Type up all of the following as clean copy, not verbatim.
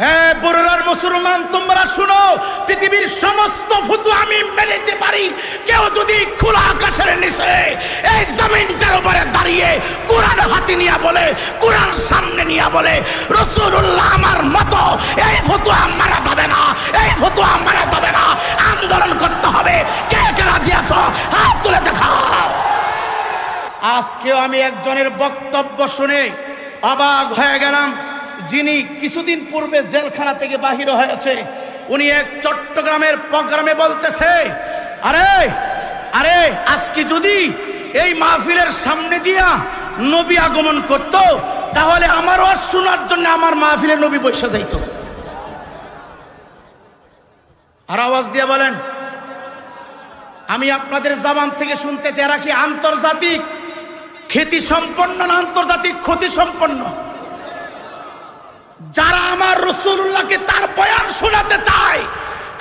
হ্যাঁ বড়রার মুসলমান, তোমরা শুনো, পৃথিবীর সমস্ত ফতোয়া আমি মেনে নিতে পারি। কেউ যদি খোলা আকাশের নিচে এই জমিনটার উপরে দাঁড়িয়ে কোরআন হাতে নিয়ে বলে, কোরআন সামনে নিয়ে বলে রাসূলুল্লাহ আমার মতো, এই ফতোয়া মারা যাবে না, এই ফতোয়া মারা যাবে না, আন্দোলন করতে হবে। কে কে রাজি আছো? হাত তুলে দেখাও। আজকেও আমি একজনের বক্তব্য শুনে অবাক হয়ে গেলাম, যিনি কিছুদিন পূর্বে জেলখানা থেকে বাহির হয়েছে। উনি এক চট্টগ্রামের প্রোগ্রামে বলতেছে, আরে আরে আজকে যদি এই মাহফিলের সামনে দিয়া নবী আগমন করত, তাহলে আমার ওয়াজ শোনার জন্য আমার মাহফিলে নবী বসে যাইত। আর আওয়াজ দিয়ে বলেন, আমি আপনাদের জবান থেকে শুনতে চাই, এরা কি আন্তর্জাতিক খ্যাতি সম্পন্ন না আন্তর্জাতিক ক্ষতি সম্পন্ন? যারা আমার রাসূলুল্লাহকে তার বয়ান শোনাতে চায়,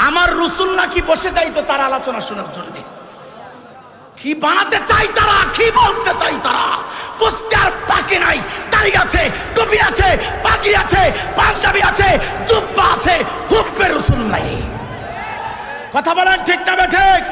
আমার রাসূলুল্লাহ কি বসে যাইতো তার আলোচনা শোনার জন্য? কি বানাতে চাই তারা, কি বলতে চাই তারা? বুঝতে আর বাকি নাই। দাড়ি আছে, টুপি আছে, পাগড়ি আছে, পাঞ্জাবি আছে, জুব্বা আছে, হুব্বে রাসূল নাই। কথা বলেন ঠিক না ঠিক?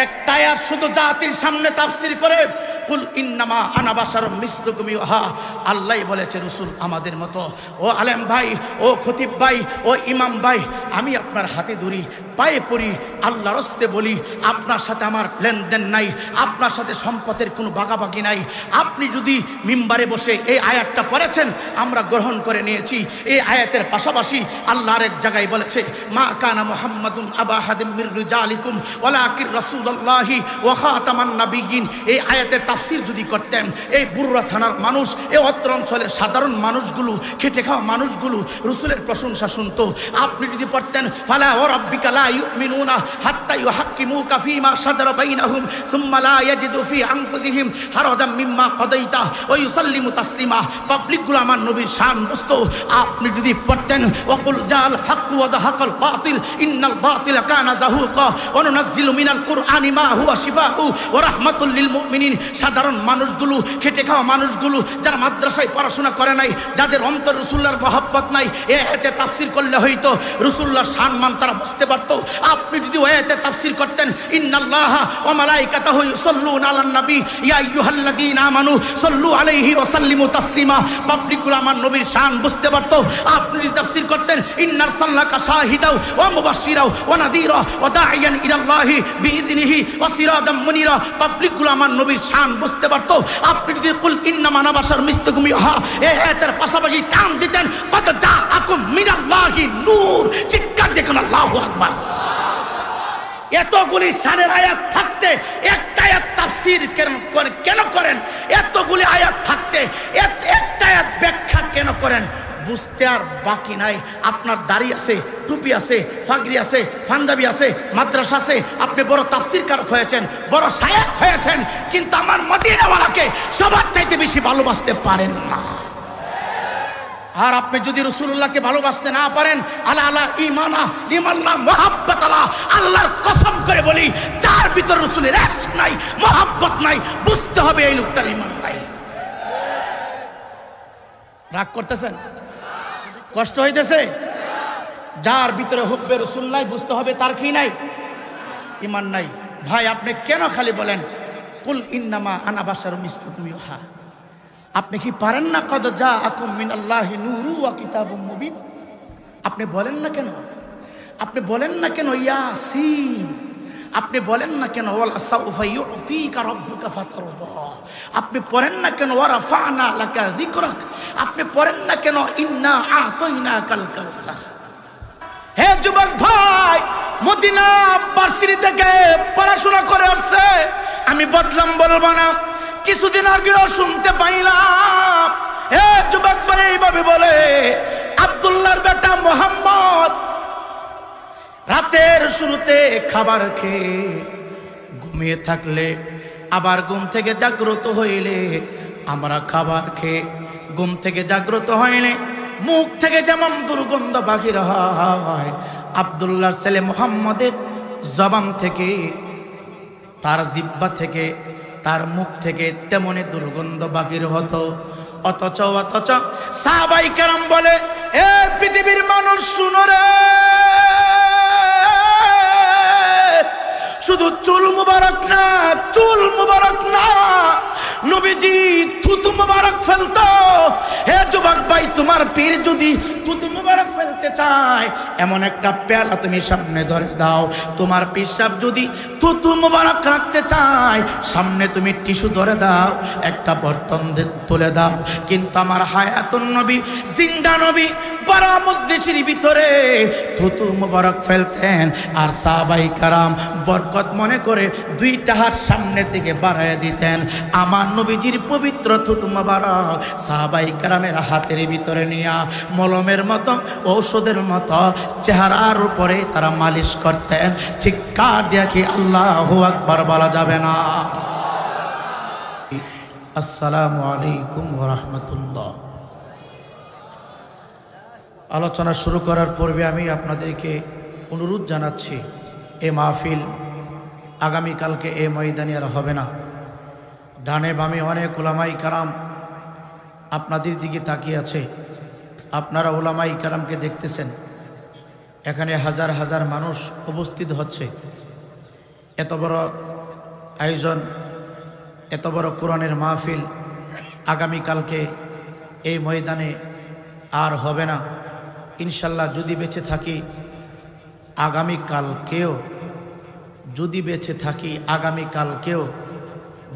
একটা আয়াত শুধু জাতির সামনে তাফসীর করে, কুল ইন্নামা আনা বাশারুম মিসলুকুম ইউহা, আল্লাহ বলেছে রাসূল আমাদের মতো। ও আলেম ভাই, ও খতিব ভাই, ও ইমাম ভাই, আমি আপনার হাতে ধরি, পায়ে পড়ি, আল্লাহর রাস্তে বলি, আপনার সাথে আমার লেনদেন নাই, আপনার সাথে সম্পদের কোনো ভাগাভাগি নাই। আপনি যদি মিম্বারে বসে এই আয়াতটা পড়েছেন, আমরা গ্রহণ করে নিয়েছি। এই আয়াতের পাশাপাশি আল্লাহর এক জায়গায় বলেছে, মা কানা মুহাম্মাদুন আবা আহাদিম মির রিজালিকুম ওয়ালাকিন রাসূলুল্লাহি ওয়া খাতামান নাবিয়্যিন। এই আয়াতের তাফসীর যদি করতেন, এই বুররা থানার মানুষ, এই অত্র অঞ্চলের সাধারণ মানুষগুলো, খেটে খাওয়া মানুষগুলো রাসূলের প্রশংসা শুনতো। আপনি যদি পড়তেন, ফালা ওয়া রাব্বিকা লা ইউমিনুনা হাত্তা ইউহাক্কিমুকা ফীমা শাজারা বাইনাহুম সুম্মা লা ইয়াজিদু ফী আনফুসিহিম হারাজাম মিম্মা কাদাইতা ওয়া ইউসাল্লিমু তাসলিমা, পাবলিকগুলো আমার নবীর শান বুঝতো। আপনি যদি পড়তেন, ওয়াকুল জাল হাক্কু ওয়া যাহাকাল বাতিল ইন্নাল বাতিলা কানা যাহুকা ওয়া নুনাজ্জিলু মিনাল কুরআনি মা হুয়া শিফাউ ওয়া রাহমাতুল লিল মুমিনিন। সাধারণ মানুষগুলো, খেটে খাওয়া মানুষগুলো, যারা মাদ্রাসায় পড়াশোনা করে নাই, যাদের অন্তর রাসূলুল্লাহর মহব্বত নাই, এই আয়াতে তাফসীর করলে হয়তো রাসূলুল্লাহর সম্মান তারা বুঝতে পারতো। আপনি যদি ওই আয়াতে তাফসীর করতেন, ইন্নাল্লাহা ওয়া মালাইকাতাহু ইউসাল্লুনা আলান নবী ইয়া আইয়ুহাল্লাযীনা আমানু সাল্লু আলাইহি ওয়া সাল্লিমু তাসলিমা, পাবলিকগুলো আমার নবীর শান বুঝতে পারতো। আপনি যদি তাফসীর করতেন, ইন্নার সাল্লাকা শাহিদাও ওয়া মুবাশশিরাও ওয়া নাযীরা ওয়া দাঈয়ান ইলাল্লাহি বিইযনিহি ওয়া সিরাজাম মুনিরা, পাবলিকগুলো আমার নবীর শান বুঝতে পারতো। আপনি যদি কুল ইন্নামা আনা বাশারুম মিসলুকুম ইউহা এই আয়াতের পাশাপাশি টান দিতেন, কত জাআকুম মিনাল্লাহি নূর, চিৎকার দেখুন আল্লাহু আকবার। এতগুলি শানের আয়াত থাকতে একটা আয়াত তাফসীর কেন করেন? এতগুলি আয়াত থাকতে একটা আয়াত ব্যাখ্যা কেন করেন? বুঝতে আর বাকি নাই। আপনার দাড়ি আছে, টুপি আছে, পাগড়ি আছে, পাঞ্জাবি আছে, মাদ্রাসা আছে, আপনি বড় তাফসীরকারক হয়েছেন, বড় শায়েখ হয়েছেন, কিন্তু আমার মদিনাওয়ালাকে সবার চাইতে বেশি ভালোবাসতে পারেন না। আর আপনি যদি রাসূলুল্লাহকে ভালোবাসতে না পারেন, আলা আলা ঈমানা লিমাল্লাহ মুহাব্বাতালা, আল্লাহর কসম করে বলি, যার ভিতর রাসূলের ইশক নাই, মুহাব্বত নাই, বুঝতে হবে এই লোকটার ঈমান নাই। রাগ করতেছেন? কষ্ট হইতেছে? যার ভিতরে হুব্বে রাসূল নাই, বুঝতে হবে তার কি নাই? ঈমান নাই। ভাই আপনি কেন খালি বলেন কুল ইন্নামা আনা বাশারুম মিসলুকুম ইউহা? আপনি কি পারেন না কদ জাআকুম মিনাল্লাহি নূরু ওয়া কিতাবুম মুবিন? আপনি বলেন না কেন? আপনি বলেন না কেন ইয়াসিন? আপনি বলেন না কেন ওয়ালা সাউফা ইউতিকা রাব্বুকা ফাতারদা? আপনি পড়েন না কেন ওয়া রাফা'না লাকা যিকরাক? আপনি পড়েন না কেন ইন্না আ'তাইনাকাল কাউসার? হে যুবক ভাই, মদিনা ভার্সিটি থেকে পড়াশোনা করে আসছে, আমি বদলাম বলবো না। কিছুদিন আগেও শুনতে পাইলাম, হে যুবক ভাই এইভাবে বলে, আব্দুল্লাহর বেটা মোহাম্মদ রাতের শুরুতে খাবার খেয়ে ঘুমিয়ে থাকলে, আবার ঘুম থেকে জাগ্রত হইলে, আমরা খাবার খেয়ে ঘুম থেকে জাগ্রত হইলে মুখ থেকে যেমন দুর্গন্ধ বাহির হয়, আব্দুল্লাহর ছেলে মুহাম্মদের জবান থেকে, তার জিহ্বা থেকে, তার মুখ থেকে তেমনি দুর্গন্ধ বাহির হতো। অথচ সাহাবায়ে কেরাম বলে, এ পৃথিবীর মানুষ শুনো রে, শুধু চুল মুবারক না, চুল মুবারক না, নবীজি থুতু মুবারক ফেলতো। হে যুবক ভাই, তোমার পীর যদি থুতু মুবারক ফেলতে চায়, এমন একটা পেয়ালা তুমি সামনে ধরে দাও। তোমার পীর সাহেব যদি থুতু মুবারক রাখতে চায়, সামনে তুমি টিস্যু ধরে দাও, একটা বর্তন তুলে দাও। কিন্তু আমার হায়াতুন নবী, জিন্দা নবী, বারামুদ্দেশের ভিতরে থুতু মুবারক ফেলতেন। আর সাহাবায়ে কেরাম বরকত মনে করে দুইটা হাত সামনের দিকে বাড়ায় দিতেন। আমার নবীজির পবিত্র থুতু মুবারক সাহাবায়ে কেরামের হাতের ভিতরে নিয়া মলমের মতো, ঔষধের মতো চেহারার উপরে তারা মালিশ করতেন। চিৎকার দিয়ে কি আল্লাহু আকবার বলা যাবে না? আসসালামু আলাইকুম ওয়া রাহমাতুল্লাহ। আলোচনা শুরু করার পূর্বে আমি আপনাদেরকে অনুরোধ জানাচ্ছি, এ মাহফিল আগামীকালকে এ ময়দানে আর হবে না। ডানে বামে অনেক উলামায়ে কেরাম আপনাদের দিকে তাকিয়ে আছে। আপনারা উলামায়ে কেরামকে দেখতেছেন, এখানে হাজার হাজার মানুষ উপস্থিত হচ্ছে। এত বড় আয়োজন, এত বড় কোরআনের মাহফিল আগামীকালকে এই ময়দানে আর হবে না ইনশাল্লাহ। যদি বেঁচে থাকি আগামীকালকেও, যদি বেঁচে থাকি আগামীকালকেও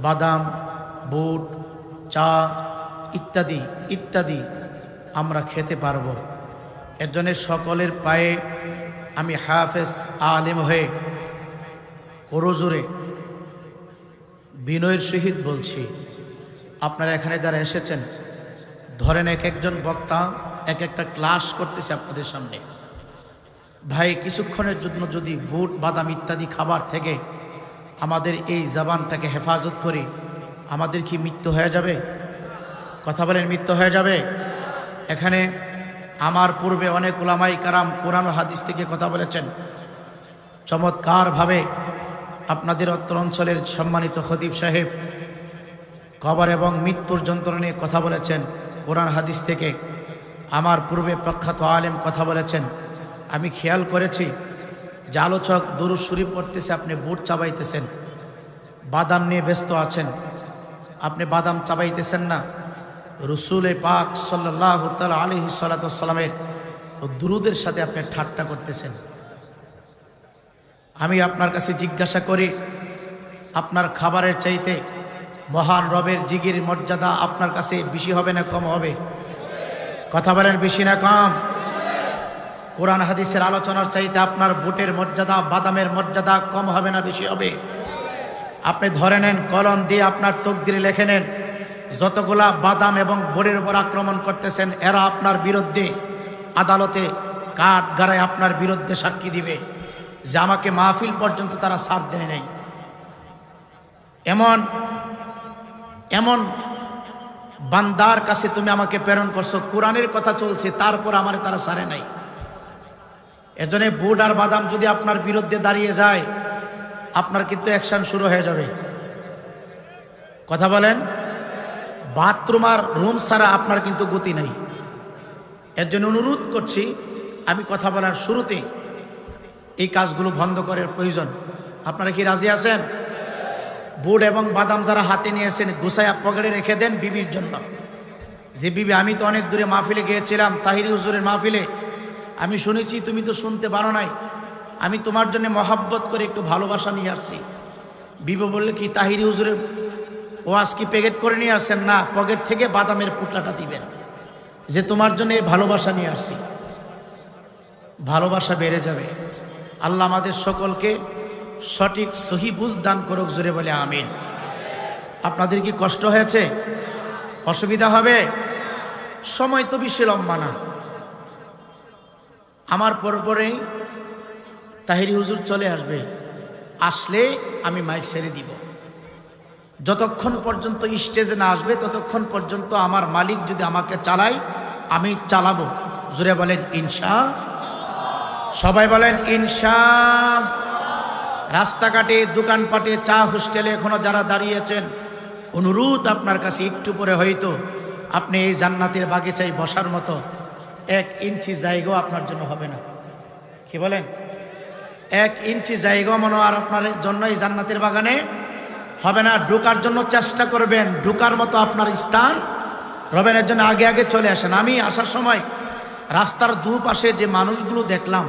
বাদাম, বুট, চা ইত্যাদি ইত্যাদি আমরা খেতে পারবো। এর জন্য সকলের পায়ে আমি হাফেজ আলেম হয়ে করজোরে বিনয়ের সহিত বলছি, আপনারা এখানে যারা এসেছেন, ধরেন এক একজন বক্তা এক একটা ক্লাস করতেছে আপনাদের সামনে। ভাই, কিছুক্ষণের জন্য যদি বুট, বাদাম ইত্যাদি খাবার থেকে আমাদের এই জবানটাকে হেফাজত করি, আমাদের কি মৃত্যু হয়ে যাবে? কথা বলেন, মৃত্যু হয়ে যাবে? এখানে আমার পূর্বে অনেক উলামায়ে কেরাম কোরআন ও হাদিস থেকে কথা বলেছেন। চমৎকারভাবে আপনাদের অত্র অঞ্চলের সম্মানিত খতিব সাহেব কবর এবং মৃত্যুর যন্ত্রণা নিয়ে কথা বলেছেন কোরআন হাদিস থেকে। আমার পূর্বে প্রখ্যাত আলেম কথা বলেছেন। আমি খেয়াল করেছি যে আলোচক দুরূদ শরীফ পড়তেছে, আপনি বুট চাবাইতেছেন, বাদাম নিয়ে ব্যস্ত আছেন। আপনি বাদাম চাবাইতেছেন না, রসুল পাক সাল্লাল্লাহু তাআলা আলাইহি সাল্লামের দুরূদের সাথে আপনি ঠাট্টা করতেছেন। আমি আপনার কাছে জিজ্ঞাসা করি, আপনার খাবারের চাইতে মহান রবের জিগির মর্যাদা আপনার কাছে বেশি হবে না কম হবে? কথা বলেন, বেশি না কম? কোরআন হাদিসের আলোচনার চাইতে আপনার বুটের মর্যাদা, বাদামের মর্যাদা কম হবে না বেশি হবে? আপনি ধরে নেন, কলম দিয়ে আপনার তকদিরে লিখে নেন, যতগুলা বাদাম এবং বুটের উপর আক্রমণ করতেছেন, এরা আপনার বিরুদ্ধে আদালতে কাঠ গাড়ায় আপনার বিরুদ্ধে সাক্ষী দিবে যে আমাকে মাহফিল পর্যন্ত তারা ছাড় দেয় নাই। এমন এমন বান্দার কাছে তুমি আমাকে প্রেরণ করছো, কোরআনের কথা চলছে, তারপর আমার তারা ছাড়ে নাই। এজন্য বুট আর বাদাম যদি আপনার বিরুদ্ধে দাঁড়িয়ে যায়, আপনার কিন্তু অ্যাকশন শুরু হয়ে যাবে। কথা বলেন, বাথরুম আর রুম ছাড়া আপনার কিন্তু গতি নাই। এর জন্য অনুরোধ করছি, আমি কথা বলার শুরুতে এই কাজগুলো বন্ধ করার প্রয়োজন। আপনারা কি রাজি আছেন? বুট এবং বাদাম যারা হাতে নিয়েছেন, গুছায়া পকেটে রেখে দেন বিবির জন্য। যে বিবি, আমি তো অনেক দূরে মাহফিলে গিয়েছিলাম, তাহিরি হুজুরের মাহফিলে। আমি শুনেছি তুমি তো শুনতে পারো নাই, আমি তোমার জন্য মহাব্বত করে একটু ভালোবাসা নিয়ে আসছি। বিবি বললে, কি তাহিরি হুজুরের ওয়াজ কি প্যাকেট করে নিয়ে আসছেন? না, পকেট থেকে বাদামের পুটলাটা দিবেন, যে তোমার জন্য এই ভালোবাসা নিয়ে আসছি। ভালোবাসা বেড়ে যাবে। আল্লাহ আমাদের সকলকে সঠিক সহি বুঝ দান করুক, জোরে বলে আমিন। আপনাদের কি কষ্ট হয়েছে? অসুবিধা হবে? সময় তো বেশি লম্বা না, আমার পরপরেই তাহিরি হুজুর চলে আসবে। আসলে আমি মাইক ছেড়ে দিব। যতক্ষণ পর্যন্ত স্টেজে না আসবে ততক্ষণ পর্যন্ত আমার মালিক যদি আমাকে চালায়, আমি চালাবো। জোরে বলেন ইনশা। সবাই বলেন ইনশা। রাস্তাঘাটে, দোকানপাটে, চা হোস্টেলে এখনো যারা দাঁড়িয়েছেন, অনুরোধ আপনার কাছে, একটু পরে হয়তো আপনি এই জান্নাতের বাগিচায় বসার মতো 1 ইঞ্চি জায়গাও আপনার জন্য হবে না। কি বলেন? 1 ইঞ্চি জায়গাও মনে আর আপনার জন্য এই জান্নাতের বাগানে হবে না। ঢোকার জন্য চেষ্টা করবেন, ঢোকার মতো আপনার স্থান রবেন। এর জন্য আগে আগে চলে আসেন। আমি আসার সময় রাস্তার দুপাশে যে মানুষগুলো দেখলাম,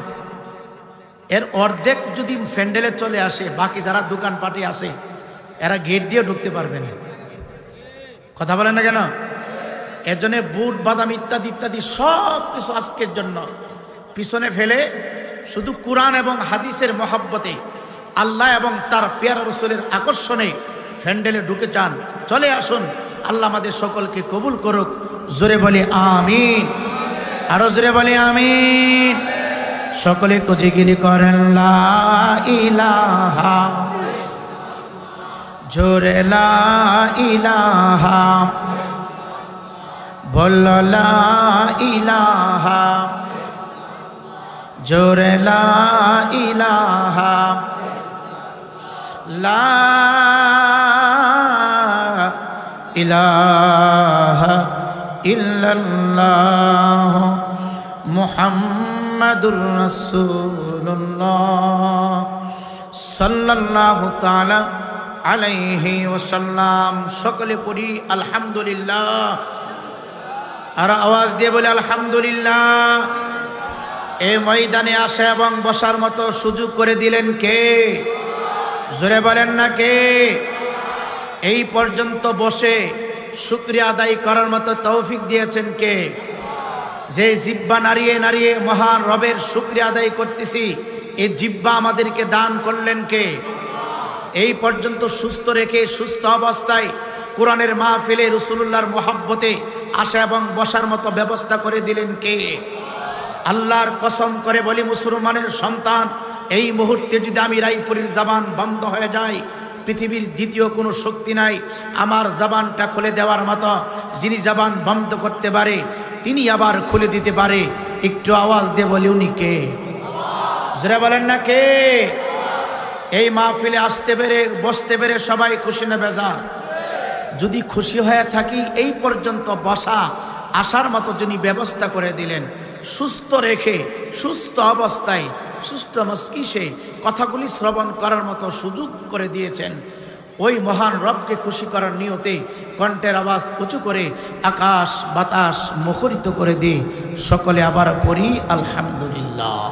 এর অর্ধেক যদি ফ্যান্ডেলে চলে আসে, বাকি যারা দোকানপাটি আছে এরা গেট দিয়ে ঢুকতে পারবে না। কথা বলেন না কেন? এর জন্য বুট বাদাম ইত্যাদি ইত্যাদি সব কিছু আজকের জন্য পিছনে ফেলে শুধু কোরআন এবং হাদিসের মহব্বতে, আল্লাহ এবং তার পেয়ারা রাসূলের আকর্ষণে ফ্যান্ডেলে ঢুকে যান। চলে আসুন, আল্লাহ আমাদের সকলকে কবুল করুক। জোরে বলি আমিন, আরো জোরে বলি আমিন। সকলে একটু জিকির করেন লা ইলাহা, জোরে লা ইলাহা, বল লা ইলাহা, জোরে লা ইলাহা, লা ইলাহা ইল্লাল্লাহ মুহাম্মাদুর রাসূলুল্লাহ সাল্লাল্লাহু তাআলা আলাইহি ওয়াসাল্লাম। সকলে পড়ি আলহামদুলিল্লাহ। আর আওয়াজ দিয়ে বলে আলহামদুলিল্লাহ। এই ময়দানে আসা এবং বসার মতো সুযোগ করে দিলেন কে? জোরে বলেন না কে? এই পর্যন্ত বসে শুকরিয়া আদায় করার মতো তৌফিক দিয়েছেন কে? যে জিহ্বা নাড়িয়ে নাড়িয়ে মহান রবের শুকরিয়া আদায় করতেছি, এই জিহ্বা আমাদেরকে দান করলেন কে? এই পর্যন্ত সুস্থ রেখে সুস্থ অবস্থায় কোরআনের মাহফিলে রাসূলুল্লাহর মহব্বতে আসা এবং বসার মতো ব্যবস্থা করে দিলেন কে? আল্লাহর কসম করে বলি, মুসলমানের সন্তান, এই মুহূর্তে যদি আমি রাইফুলির জবান বন্ধ হয়ে যায়, পৃথিবীর দ্বিতীয় কোনো শক্তি নাই আমার জবানটা খুলে দেওয়ার মতো। যিনি জবান বন্ধ করতে পারে তিনি আবার খুলে দিতে পারে। একটু আওয়াজ দিয়ে বলি উনি কে? জোরে বলেন না কে? এই মাহফিলে আসতে পেরে বসতে পেরে সবাই খুশি না বেজার? যদি খুশি হয়ে থাকি, এই পর্যন্ত বসা আসার মতো যিনি ব্যবস্থা করে দিলেন, সুস্থ রেখে সুস্থ অবস্থায় সুস্থ মস্তিষ্কে কথাগুলি শ্রবণ করার মতো সুযোগ করে দিয়েছেন, ওই মহান রবকে খুশি করার নিয়তে কণ্ঠের আওয়াজ উঁচু করে আকাশ বাতাস মুখরিত করে দিয়ে সকলে আবার পড়ি আলহামদুলিল্লাহ।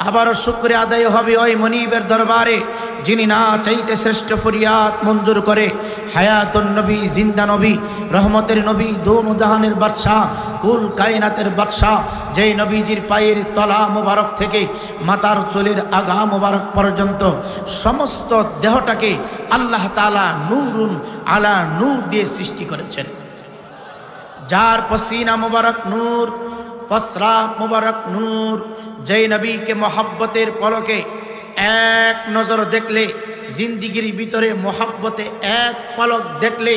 আবারও শুকরিয়া আদায় হবে ওই মনিবের দরবারে, যিনি না চাইতে শ্রেষ্ঠ ফরিয়াদ মঞ্জুর করে। হায়াতুন নবী, জিন্দা নবী, রহমতের নবী, দোনো জাহানের বাদশাহ, কুল কায়নাতের বাদশাহ, যেই নবীজির পায়ের তলা মোবারক থেকে মাথার চুলের আগা মোবারক পর্যন্ত সমস্ত দেহটাকে আল্লাহ তাআলা নূরুন আলা নূর দিয়ে সৃষ্টি করেছেন। যার পসিনা মোবারক নূর, পসরাব মোবারক নূর, যেই নবীকে মহব্বতের পলকে এক নজর দেখলে, জিন্দিগির ভিতরে মহব্বতে এক পলক দেখলে,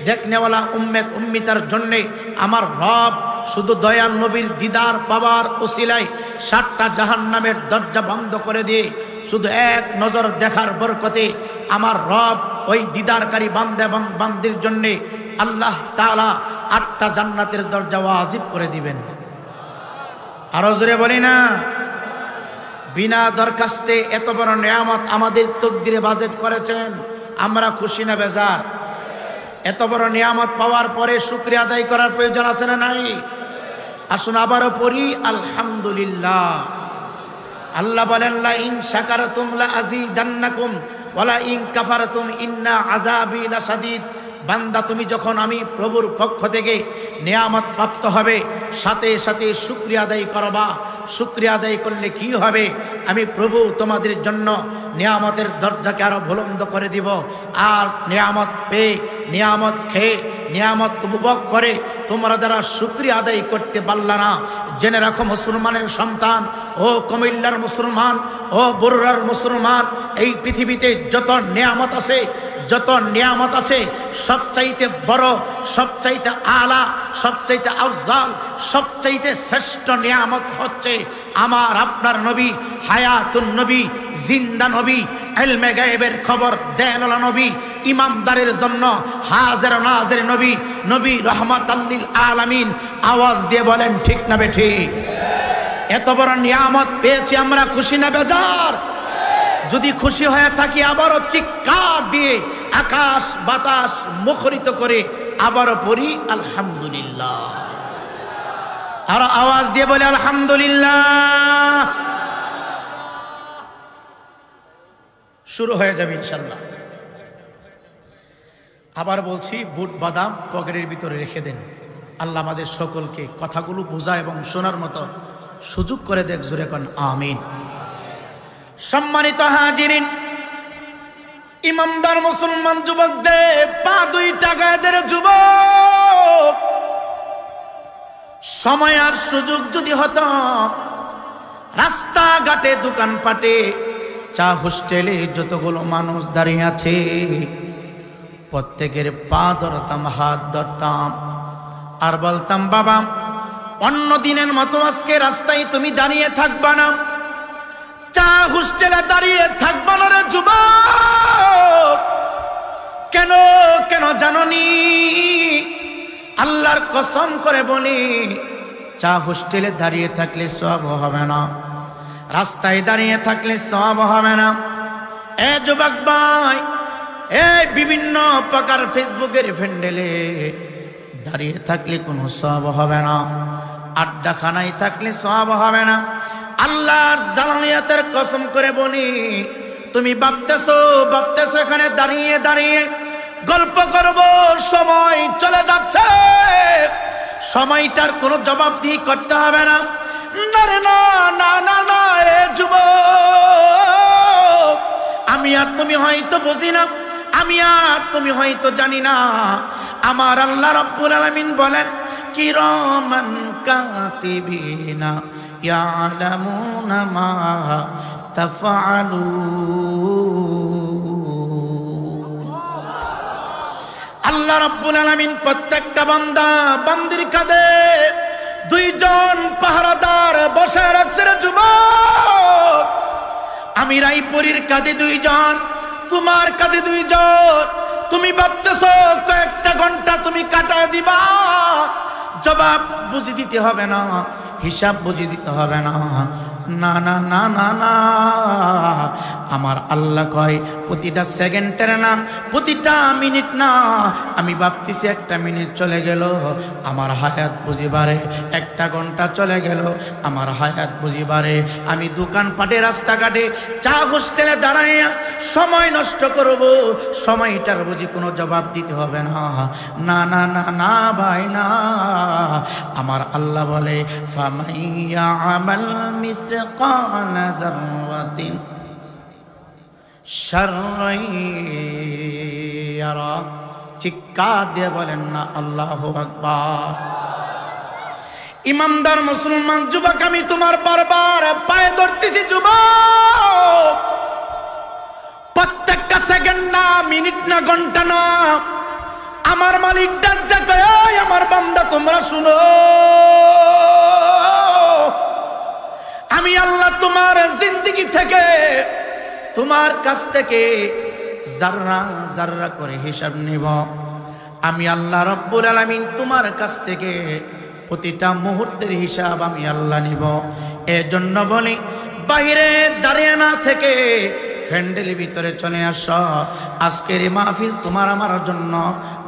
দেখনেওয়ালা উম্মেত উম্মিতার জন্যে আমার রব শুধু দয়াল নবীর দিদার পাওয়ার ওসিলায় 7টা জাহান্নামের দরজা বন্ধ করে দিয়ে শুধু এক নজর দেখার বরকতে আমার রব ওই দিদারকারী বান্দা এবং বান্দির জন্যে আল্লাহ তাআলা 8টা জান্নাতের দরজা ওয়াজিব করে দিবেন। আরো জোরে বলি না? বিনা দরখাস্তে এত বড় নিয়ামত আমাদের তকদিরে বাজেট করেছেন, আমরা খুশি না বেজার? এত বড় নিয়ামত পাওয়ার পরে শুকরিয়া আদায় করার প্রয়োজন আছে না নাই? আসুন আবারও পড়ি আলহামদুলিল্লাহ। আল্লাহ বলেন লা ইন শাকারতুম লা আযীদান্নাকুম ওয়া লা ইন কাফারতুম ইন্না আযাবি লাশাদীদ। বান্দা, তুমি যখন আমি প্রভুর পক্ষ থেকে নিয়ামত প্রাপ্ত হবে, সাথে সাথে শুকরিয়া আদায় করবা। শুকরিয়া আদায় করলে কি হবে? আমি প্রভু তোমাদের জন্য নিয়ামতের দরজাকে আরো বুলন্দ করে দিব। আর নিয়ামত পেয়ে, নিয়ামত খেয়ে, নিয়ামত উপভোগ করে তোমরা যারা শুকরিয়া আদায় করতে পারলা না, জেনে রাখো মুসলমানের সন্তান, ও কুমিল্লার মুসলমান, ও বরুড়ার মুসলমান, এই পৃথিবীতে যত নিয়ামত আছে যত নিয়ামত আছে সবচাইতে বড়, সবচাইতে আলা, সবচাইতে আফজাল, সবচাইতে শ্রেষ্ঠ নিয়ামত হচ্ছে আমার আপনার নবী, হায়াতুন নবী, জিন্দা নবী, ইলমে গায়েবের খবর দেনওয়ালা নবী, ইমামদারের জন্য হাজির নাজির নবী, নবী রাহমাতাল লিল আলামিন। আওয়াজ দিয়ে বলেন ঠিক না বেঠিক? এত বড় নিয়ামত পেয়েছি আমরা, খুশি না বেজার? যদি খুশি হয়ে থাকি আবারও চিৎকার দিয়ে আকাশ বাতাস মুখরিত করে আবারও পড়ি আলহামদুলিল্লাহ। আর আওয়াজ দিয়ে বলে আলহামদুলিল্লাহ। শুরু হয়ে যাবে ইনশাল্লাহ। আবার বলছি, বুট বাদাম পকেটের ভিতরে রেখে দেন। আল্লাহ আমাদের সকলকে কথাগুলো বোঝা এবং শোনার মতো সুযোগ করে দেখ, জোরে কোন আমিন। সম্মানিত হাজিরিন, ইমানদার মুসলমান যুবকদের পা দুইটা গায়েদের যুবক, সময় আর সুযোগ যদি হতো রাস্তাঘাটে, দোকানপাটে, চা হোস্টেলে যতগুলো মানুষ দাঁড়িয়ে আছে প্রত্যেকের পা ধরতাম, হাত ধরতাম, আর বলতাম, বাবা অন্য দিনের মতো আজকে রাস্তায় তুমি দাঁড়িয়ে থাকবা না, চা হোস্টেলে দাঁড়িয়ে থাকবা না রে যুবক। কেন কেন জাননি? আল্লাহর কসম করে বলি, চা হোস্টেলে দাঁড়িয়ে থাকলে সওয়াব হবে না, রাস্তায় দাঁড়িয়ে থাকলে সওয়াব হবে না। এ যুবক ভাই, এই বিভিন্ন প্রকার ফেসবুকের ফ্যান্ডেলে দাঁড়িয়ে থাকলে কোনো সওয়াব হবে না, আড্ডাখানায় থাকলে সওয়াব হবে না। আল্লাহর জালালিয়াতের কসম করে বলি, তুমি ভাবতেছো এখানে দাঁড়িয়ে দাঁড়িয়ে গল্প করব, সময় চলে যাচ্ছে, সময়টার কোনো জবাবদিহি করতে হবে না। না রে না না না না, এ যুবক, আমি আর তুমি হয়তো বুঝি না, আমি আর তুমি হয়তো জানি না, আমার আল্লাহ রাব্বুল আলামিন বলেন, কিরামান কাতিবিনা ইয়ালামুনা মা তাফআলুন। আল্লাহ রাব্বুল আলামিন প্রত্যেকটা বান্দা বান্দির কাঁধে দুইজন পাহারাদার বসে রাখছে রে যুবক। আমি রায়পুরীর কাঁধে দুইজন, তোমার কাঁধে দুইজন। তুমি ভাবতেছো কয়েকটা ঘন্টা তুমি কাটায় দিবা, জবাব বুঝে দিতে হবে না, হিসাব বুঝে দিতে হবে না। না না না না না, আমার আল্লাহ কয় প্রতিটা সেকেন্ডের না, প্রতিটা মিনিট না। আমি ভাবতেছি একটা মিনিট চলে গেল আমার হায়াত বুঝিবারে, একটা ঘন্টা চলে গেল আমার হায়াত বুঝিবারে। আমি দোকানপাটে, রাস্তাঘাটে, চা হোস্টেলে দাঁড়াইয়া সময় নষ্ট করব, সময়টার বুঝি কোনো জবাব দিতে হবে না। না না না না ভাই না, আমার আল্লাহ বলে, ফামাইয়া আমাল মিসকালা যাররাতিন শাররান ইয়ারা। চিৎকার দিয়ে বলেন না আল্লাহু আকবার। ইমানদার মুসলমান যুবক, আমি তোমার বারবার পায়ে ধরতেছি যুবক, প্রত্যেকটা সেকেন্ড না, মিনিট না, ঘন্টা না, আমার মালিক ডাক দেখো, আমার বান্দা তোমরা শুনো, আমি আল্লাহ তোমার জিন্দেগি থেকে, তোমার কাছ থেকে জাররা জাররা করে হিসাব নিব। আমি আল্লাহ রাব্বুল আলামিন তোমার কাছ থেকে প্রতিটা মুহূর্তের হিসাব আমি আল্লাহ নিব। এজন্য বলি, বাইরে দাঁড়িয়ে না থেকে ফ্যান্ডেলের ভিতরে চলে আসো। আজকের এই মাহফিল তোমার আমার জন্য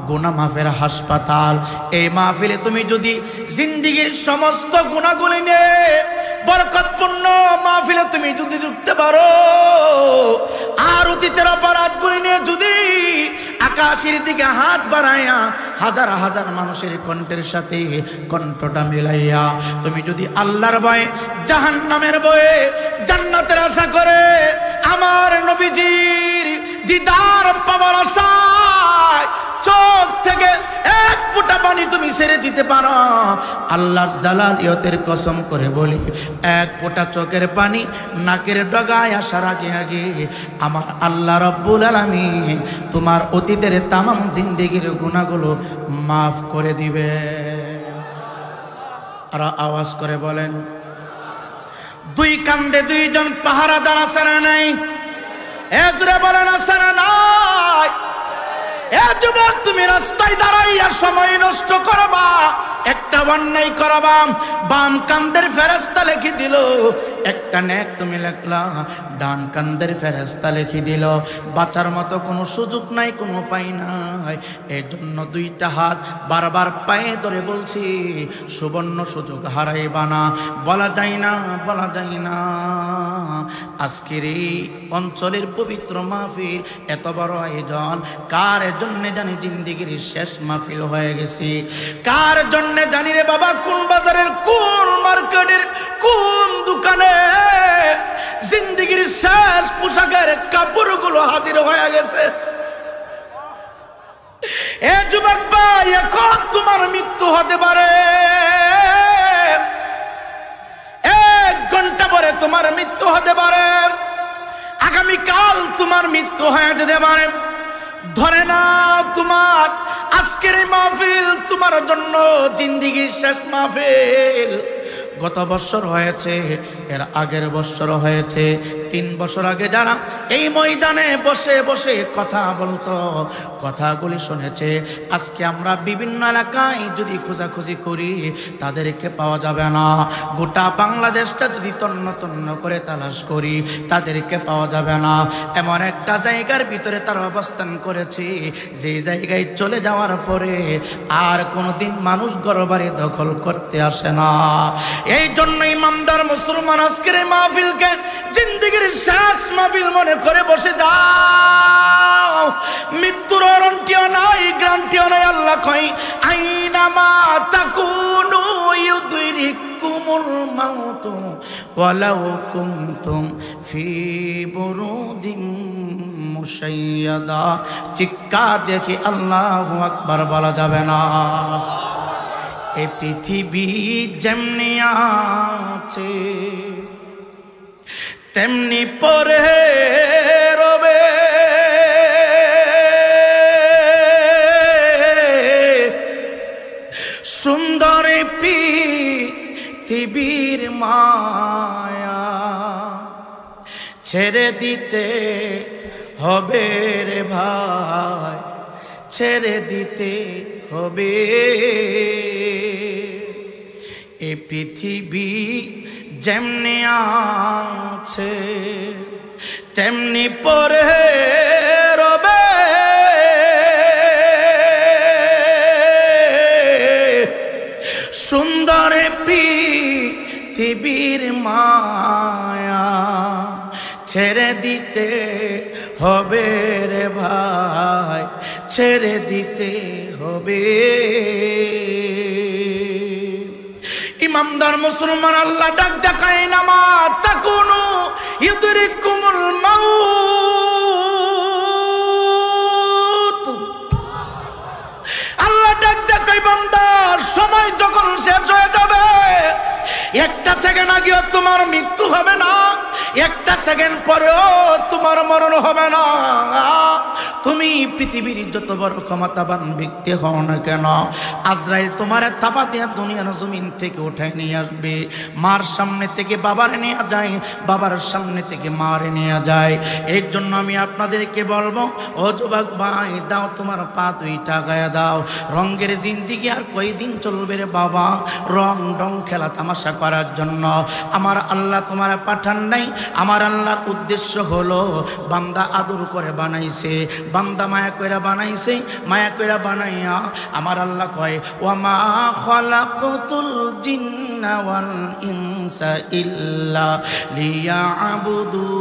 গুনাহ মাফের হাসপাতাল। এই মাহফিলে তুমি যদি জিন্দেগীর সমস্ত গুনাহগুলি নিয়ে, বরকতপূর্ণ মাহফিলে তুমি যদি ঢুকতে পারো, আর অতীতের অপরাধগুলি নিয়ে যদি আকাশের দিকে হাত বাড়াইয়া হাজার হাজার মানুষের কণ্ঠের সাথে কণ্ঠটা মিলাইয়া তুমি যদি আল্লাহর ভয়ে, জাহান্নামের ভয়ে, জান্নাতের আশা করে, আমার নবীজির দিদার পাওয়ার আশায় চোখ থেকে এক ফোঁটা পানি তুমি ছেড়ে দিতে পারো, আল্লাহর জালালিয়তের কসম করে বলি, এক ফোঁটা চোখের পানি নাকের ডগায় আসার আগে আগে আমার আল্লাহ রাব্বুল আলামিন তোমার অতীতের তামাম জিন্দেগির গুনাহগুলো মাফ করে দিবে। আর আওয়াজ করে বলেন, দুই কান্দে দুইজন পাহারাদার আছে না নাই? এ জোরে বলেন আছে না নাই? এ যুবক, তুমি রাস্তায় দাঁড়াইয়া সময় নষ্ট করবা, একটা অন্যায় করবা, বাম কান্দের ফেরেশতা লিখে দিল একটা নেক তুমি লিখলা, ডান কান্দের ফেরেশতা লিখে দিল। বাঁচার মতো কোনো সুযোগ নাই, কোনো উপায় নাই। এই জন্য দুইটা হাত বারবার পায়ে ধরে বলছি, সুবর্ণ সুযোগ হারাইবা না। বলা যায় না, বলা যায় না। আজকের এই অঞ্চলের পবিত্র মাহফিল, এত বড় আয়োজন কার জন্য জানি জিন্দেগির শেষ মাহফিল হয়ে গেছে? কার জন্য জানি রে বাবা? কোন বাজারের, কোন মার্কেটের, কোন দোকানে জিন্দেগির শেষ পোশাকের কাপড়গুলো হাজির হয়ে গেছে? এ যুবক ভাই, এখন তোমার মৃত্যু হতে পারে, 1 ঘন্টা পরে তোমার মৃত্যু হতে পারে, আগামীকাল তোমার মৃত্যু হয়ে যেতে পারে। ধরে না তোমার আজকের এই মাহফিল তোমার জন্য জিন্দেগির শেষ মাহফিল। গত বছর হয়েছে, এর আগের বছর হয়েছে, 3 বছর আগে যারা এই ময়দানে বসে বসে কথা বলতো, কথাগুলি শুনেছে, আজকে আমরা বিভিন্ন এলাকায় যদি খোঁজাখুঁজি করি তাদেরকে পাওয়া যাবে না। গোটা বাংলাদেশটা যদি তন্ন তন্ন করে তালাশ করি তাদেরকে পাওয়া যাবে না। এমন একটা জায়গার ভিতরে তারা অবস্থান করেছে, যে জায়গায় চলে যাওয়ার পরে আর কোনোদিন মানুষ ঘরবাড়ি দখল করতে আসে না। এই জন্য ইমানদার মুসলমান আজকের এই মাহফিলকে জিন্দেগির শেষ মাহফিল মনে করে বসে যাও। মৃত্যুর ওয়ারেন্টিও নাই, গ্যারান্টিও নাই। আল্লাহ কয়, আইনামা তাকুনু ইউদরিকুমুল মাউত ওয়ালাউ কুনতুম ফি বুরুজিম মুশাইয়াদা। চিৎকার দেখে আল্লাহু আকবার বলা যাবে না। এ পৃথিবী যেমনি আছে তেমনি পরে রবে, সুন্দর পৃথিবীর মায়া ছেড়ে দিতে হবে রে ভাই, ছেড়ে দিতে হবে। এ পৃথিবী যেমনি আছে তেমনি পরে রবে, সুন্দর পৃথিবীর মায়া ছেড়ে দিতে হবে রে ভাই, ছেড়ে দিতে হবে। ইমানদার মুসলমান আল্লাহ ডাক দেখায়, নামা তাকুনু ইউদরিকুমুল মাউত। আল্লাহ ডাক দেখায়, বান্দার সময় যখন শেষ হয়ে যাবে, 1 সেকেন্ড আগেও তোমার মৃত্যু হবে না, 1 সেকেন্ড পরেও তোমার মরণ হবে না। তুমি পৃথিবীর যত বড় ক্ষমতাবান ব্যক্তি হও না কেন, আজরাইল তোমার তাফা দিয়া দুনিয়ার জমিন থেকে উঠায় নিয়ে আসবে। মার সামনে থেকে বাবার নিয়ে যায়, বাবার সামনে থেকে মার নিয়ে যায়। এর জন্য আমি আপনাদেরকে বলবো, ও যুবক ভাই, দাও তোমার পা 2টা গায়ে দাও। রঙের জিন্দিগি আর কয়দিন চলবে রে বাবা? রং রং খেলা তামাশা করার জন্য আমার আল্লাহ তোমার পাঠান নাই। আমার আল্লাহর উদ্দেশ্য হলো বান্দা আদর করে বানাইছে, বান্দা মায়া কইরা বানাইছে, মায়া কইরা বানাইয়া আমার আল্লাহ কয়, ওয়ামা খালাকতুল জিন্না ওয়াল ইনসা ইল্লা লিয়াবুদুন।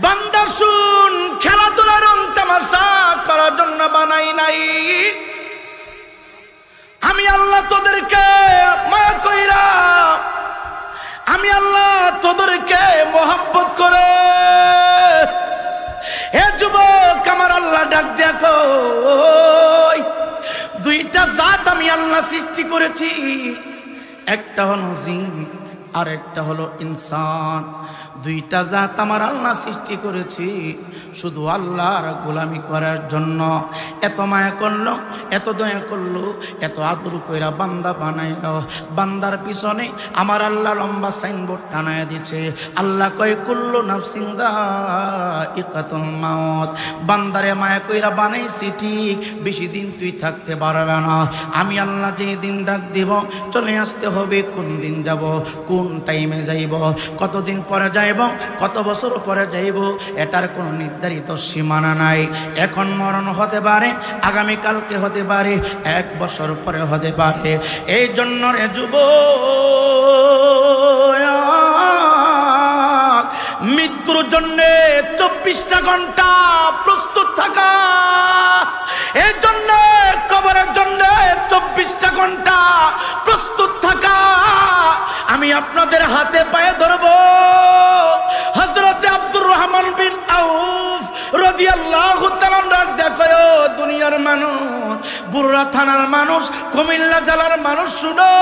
বান্দা শুন, খেলাধুলা রং তামাশা করার জন্য বানাই নাই। আমি আল্লাহ তোদেরকে মায়া কইরা, আমি আল্লাহ তোদেরকে মোহাব্বত করে দুইটা জাত আমি আল্লাহ সৃষ্টি করেছি, একটা হলো জিন আর একটা হলো ইনসান। দুইটা জাত আমার আল্লাহ সৃষ্টি করেছি শুধু আল্লাহর গোলামি করার জন্য। এত মায়া করলো, এত দয়া করলো, এত আদর কইরা বান্দা বানাইলো। বান্দার পিছনে আমার আল্লাহ লম্বা সাইনবোর্ড টানায় দিছে। আল্লাহ কয় কুল্লু নাফসিন যায়িকাতুল মাউত। বান্দারে মায়া কইরা বানাইছি ঠিক, বেশি দিন তুই থাকতে পারবে না। আমি আল্লাহ যে দিন ডাক দিব চলে আসতে হবে। কোন দিন যাব, কোন টাইমে যাইব, কতদিন পরে যাইব, কত বছর পরে যাইব, এটার কোনো নির্ধারিত সীমানা নাই। এখন মরণ হতে পারে, আগামীকালকে হতে পারে, 1 বছর পরে হতে পারে। এই জন্য রে যুবক, মৃত্যুর জন্য 24টা ঘন্টা প্রস্তুত থাকা। এই জন্য কবরের জন্য 24টা ঘন্টা প্রস্তুত থাকা। আমি আপনাদের হাতে পায়ে ধরব। হযরতে আব্দুর রহমান বিন আউফ রাদিয়াল্লাহু তাআলা ডাক দেখো, দুনিয়ার মানুষ, বুররা থানার মানুষ, কুমিল্লা জেলার মানুষ, শুনো,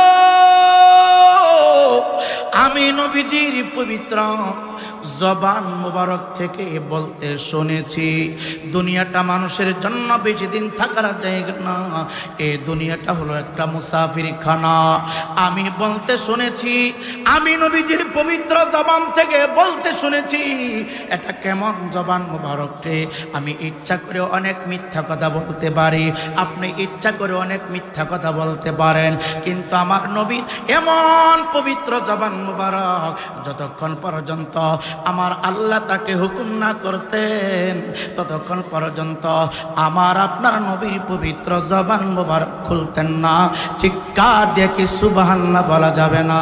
আমি নবীজির পবিত্র জবান মোবারক থেকে বলতে শুনেছি, দুনিয়াটা মানুষের জন্য বেশি দিন থাকার জায়গা না, এই দুনিয়াটা হলো একটা মুসাফির খানা। আমি বলতে শুনেছি, আমি নবীজির পবিত্র জবান থেকে বলতে শুনেছি। এটা কেমন জবান মোবারক রে? আমি ইচ্ছা করে অনেক মিথ্যা কথা বলতে পারি, আপনি ইচ্ছা করে অনেক মিথ্যা কথা বলতে পারেন, কিন্তু আমার নবীর এমন পবিত্র জবান মোবারক, যতক্ষণ পর্যন্ত আমার আল্লাহ তাকে হুকুম না করতেন ততক্ষণ পর্যন্ত আমার আপনার নবীর পবিত্র জবান মোবারক খুলতেন না। চিৎকার দিয়ে কি সুবহানাল্লাহ বলা যাবে না?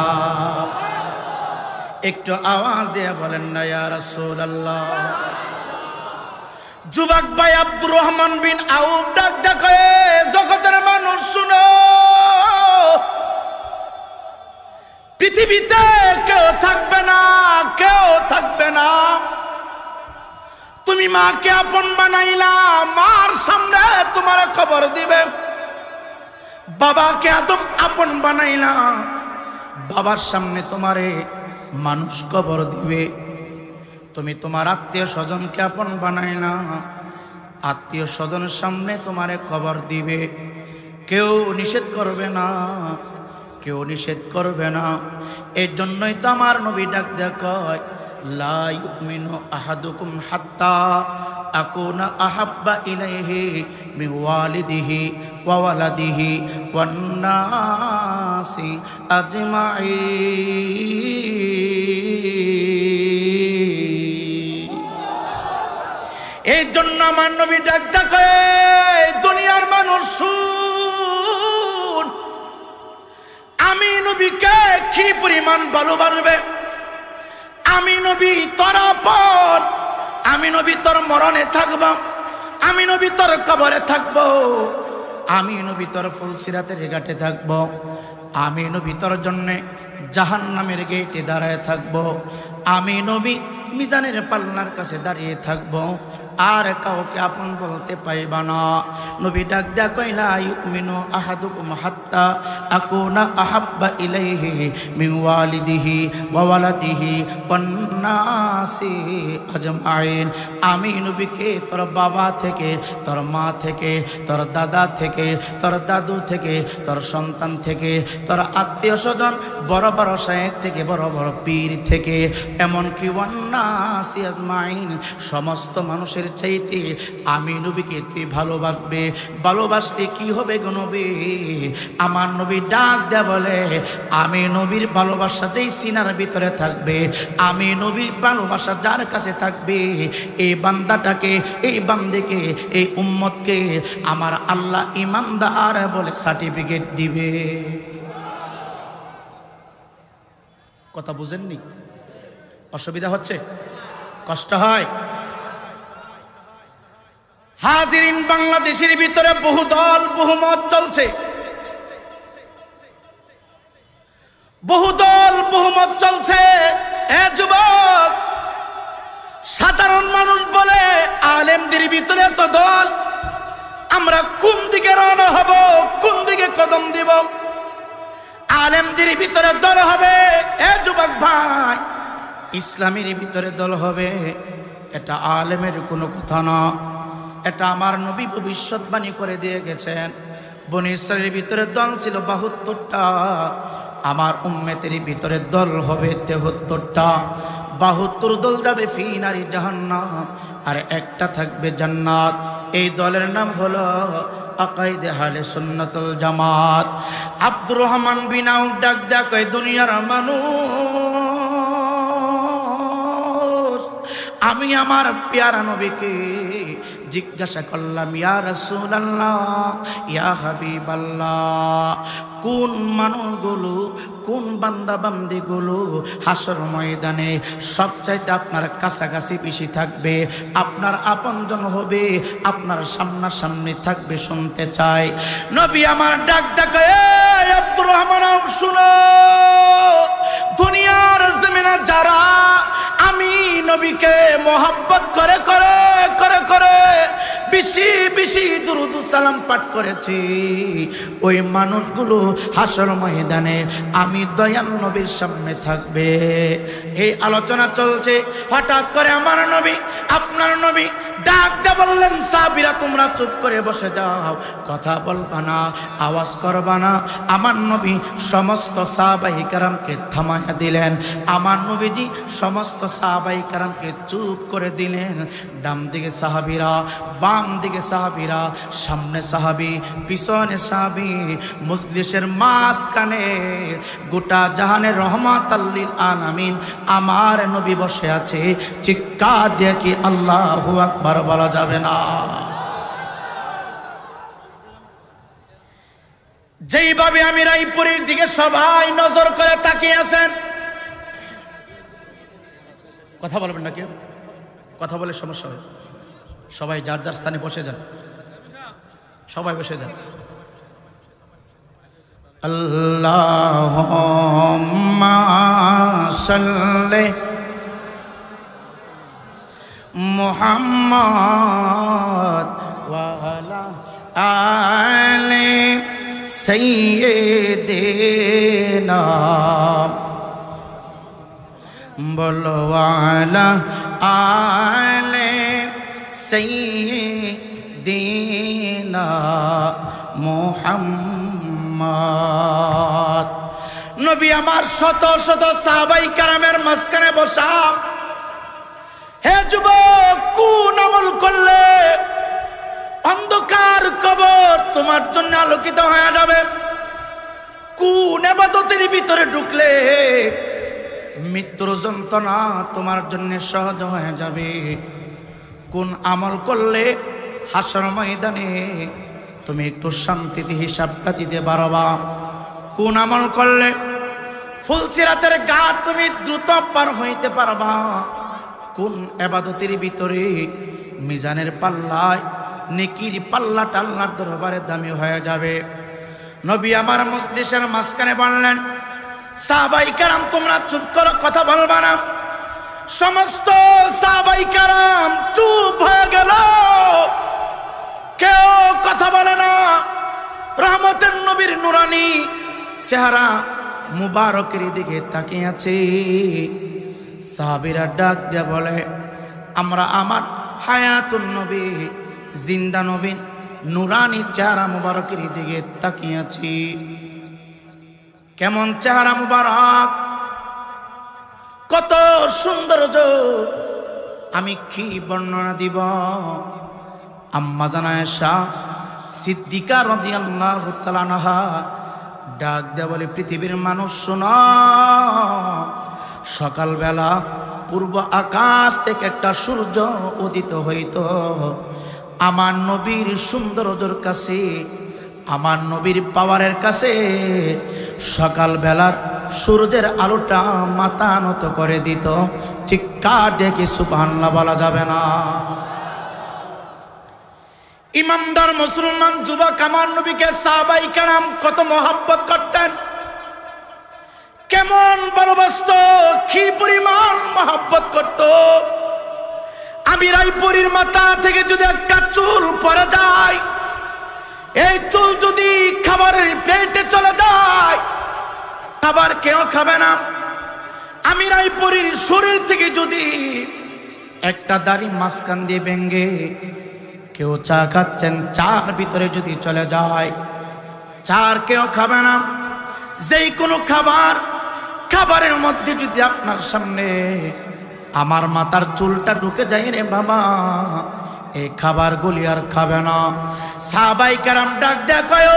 একটু আওয়াজ দিয়ে বলেন না ইয়া রাসূলুল্লাহ। যুবক ভাই আব্দুর রহমান বিন আউফ ডাক দেখে, জগতের মানুষ শুনো, পৃথিবীতে কেউ থাকবে না, কেউ থাকবে না। তুমি মাকে আপন বানাইলা, মার সামনে তোমার খবর দিবে। বাবাকে আদম আপন বানাইলা, বাবার সামনে তোমারে মানুষ খবর দিবে। তুমি তোমার আত্মীয় স্বজনকে আপন বানাইলা, আত্মীয় স্বজনের সামনে তোমারে খবর দিবে। কেউ নিষেধ করবে না, কেউ নিষেধ করবে না। এই জন্যই তো আমার নবী ডাক দেয়, লা ইউমিনু আহাদুকুম হাত্তা আকুনা আহাব্বা ইলাইহি মিন ওয়ালিদিহি ওয়া ওয়ালাদিহি ওয়ান নাসি আজমাইন। এই জন্য আমার নবী ডাক দেয়, দুনিয়ার মানুষ শুন, আমি নবীকে কি পরিমাণ ভালোবাসবে। আমি নবী তোর আপন, আমি নবী তোর মরণে থাকব, আমি নবী তোর কবরে থাকব, আমি নবী তোর ফুলসিরাতের ঘাটে থাকব, আমি নবী তোর জন্য জাহান্নামের গেটে দাঁড়ায় থাকব, আমি নবী মিজানের পাল্লার কাছে দাঁড়িয়ে থাকব, আর কাউকে আপন বলতে পাইবা না। নবী ডাক দেয়া কইলা, ইউমিনু আহাদুকুম হাত্তা আকুনা আহাব্বা ইলাইহি মিন ওয়ালিদিহি ওয়া ওয়ালাদিহি ওয়ান নাসি আজমাইন। আমি নবীকে তোর বাবা থেকে, তোর মা থেকে, তোর দাদা থেকে, তোর দাদু থেকে, তোর সন্তান থেকে, তোর আত্মীয় স্বজন, বড় বড় শায়েখ থেকে, বড় বড় পীর থেকে, এমনকি ওয়ান নাসি আজমাইন, সমস্ত মানুষের চাইতে আমি নবীকে তুই ভালোবাসবে। ভালোবাসলে কি হবে গো নবী? আমার নবী ডাক দেয়া বলে, আমি নবীর ভালোবাসা যেই সিনার ভিতরে থাকবে, আমি নবীর ভালোবাসা যার কাছে থাকবে, এই বান্দাটাকে, এই বান্দিকে, এই উম্মতকে আমার আল্লাহ ইমানদার বলে সার্টিফিকেট দিবে। কথা বুঝেননি? অসুবিধা হচ্ছে? কষ্ট হয়? হাজিরিন, বাংলাদেশের ভিতরে বহু দল বহুমত চলছে, বহু দল বহুমত চলছে। এ যুবক, সাধারণ মানুষ বলে আলেমদের ভিতরে তো দল, আমরা কোন দিকে রওনা হব, কোন দিকে গান্ধীর ভিতরে দল হবে, এ যুবক ভাই, ইসলামের ভিতরে দল হবে, এটা আলেমের কোনো কথা না, এটা আমার নবী ভবিষ্যৎবাণী করে দিয়ে গেছেন। বনি ইসরাইলের ভিতরে দল ছিল 72টা, আমার উম্মতের ভিতরে দল হবে 73টা। 72 দল যাবে ফি নারি জাহান্নাম, আর একটা থাকবে জান্নাত। এই দলের নাম হলো আকাইদে আহলে সুন্নাতুল জামাত। আব্দুর রহমান বিন আউফ ডাক দেয়া কয়, দুনিয়ার মানুষ, আমি আমার প্যারা নবীকে জিজ্ঞাসা করলাম, ইয়া রাসূলুল্লাহ, ইয়া হাবিবাল্লাহ, কোন মানুষগুলো, কোন বান্দা বান্দিগুলো হাসর ময়দানে সবচাইতে আপনার কাছাকাছি বেশি থাকবে, আপনার আপনজন হবে, আপনার সামনাসামনি থাকবে, শুনতে চাই। নবী আমার ডাক ডাক, এই আব্দুর রহমান, শুনো, দুনিয়ার জমিনে যারা আমি নবীকে মোহাব্বত করে করে করে করে বেশি বেশি দুরূদ সালাম পাঠ করেছি, ওই মানুষগুলো হাসর ময়দানে আমি দয়াল নবীর সামনে থাকবে। এই আলোচনা চলছে, হঠাৎ করে আমার নবী, আপনার নবী ডাক দিয়ে বললেন, সাহাবীরা তোমরা চুপ করে বসে যাও, কথা বলবা না, আওয়াজ করবা না। আমার নবী সমস্ত সাহাবায়ে কেরামকে থামায়া দিলেন। আমার নবীজি সমস্ত সাহাবায়ে কেরামকে চুপ করে দিলেন। ডান দিকে সাহাবীরা, বাম দিকে সাহাবীরা, সামনে সাহাবী, পিছনে সাহাবী, মজলিসের মাঝখানে গোটা জাহানের রহমাতাল লিল আলামিন আমার নবী বসে আছে। চিৎকার দিয়ে কি আল্লাহু আকবার বলা যাবে না? যেইভাবে আমি রায়পুরের দিকে সবাই নজর করে তাকিয়ে আছেন, কথা বলবেন না কেউ, কথা বলে সমস্যা হয়। সবাই যার যার স্থানে বসে যান, সবাই বসে যান। আল্লাহুম্মা সাল্লি মুহাম্মদ ওয়া আলা আলি সাইয়্যিদিনা বলো আলা আলি সাইয়্যিদিনা মুহাম্মদ। নবী আমার শত শত সাহাবায়ে কেরামের মাঝখানে বসা। হে যুবক, কোন আমল করলে অন্ধকার কবর তোমার জন্য আলোকিত হয়ে যাবে? কোন ইবাদতের ভিতরে ঢুকলে মৃত্যুর যন্ত্রণা তোমার জন্য সহজ হয়ে যাবে? কোন আমল করলে হাসর ময়দানে তুমি একটু শান্তিতে হিসাবটা দিতে পারবা? কোন আমল করলে ফুলসিরাতের ঘাট তুমি দ্রুত পার হইতে পারবা? কোন ইবাদতের ভিতরে মিজানের পাল্লায় নেকির পাল্লাটা আল্লাহর দরবারে দামি হয়ে যাবে? নবী আমার মজলিসের মাঝখানে বললেন, সাহাবায়ে কেরাম তোমরা চুপ করো, কথা বলবা না। সমস্ত সাহাবায়ে কেরাম চুপ হয়ে গেল, কেউ কথা বলে না। রহমতের নবীর নুরানি চেহারা মুবারকের দিকে তাকিয়ে আছে। সাহাবীরা ডাক দিয়ে বলে, আমরা আমার হায়াতুন নবী, জিন্দা নবী নুরানি চেহারা মুবারকের দিকে তাকিয়ে আছি। কেমন চেহারা মুবারক, কত সৌন্দর্য, আমি কি বর্ণনা দিব? আম্মা জান আয়েশা সিদ্দিকা রাদিয়াল্লাহু তাআলা আনহা ডাক দেয়া বলে, পৃথিবীর মানুষ শোনো, সকালবেলা পূর্ব আকাশ থেকে একটা সূর্য উদিত হইত। আমার নবীর সৌন্দর্যের কাছে, আমার নবীর পাওয়ারের কাছে সকালবেলার সূর্যের আলোটা মাথা নত করে দিত। চিৎকার দেখে সুবহানাল্লাহ বলা যাবে না? ইমানদার মুসলমান যুবক আমার নবীকে সাহাবায়ে কেরাম কত মহব্বত করতেন, কেমন ভালোবাসত, কি পরিমাণ মহব্বত করত। আমি রায়পুরীর মাথা থেকে যদি একটা চুল পড়ে যায়, এই চুল যদি খাবারের প্লেটে চলে যায়, কেউ খাবে না। আমি রায়পুরীর শরীর থেকে যদি একটা দাড়ি মাঝখান দিয়ে ভেঙ্গে কেউ চা খাচ্ছেন, চার ভিতরে যদি চলে যায়, চার কেউ খাবে না। যেই কোনো খাবারের মধ্যে যদি আপনার সামনে আমার মাথার চুলটা ঢুকে যায় রে বাবা, এই খাবারগুলি আর খাবে না। সাহাবায়ে কেরাম ডাক দেয়া কয়,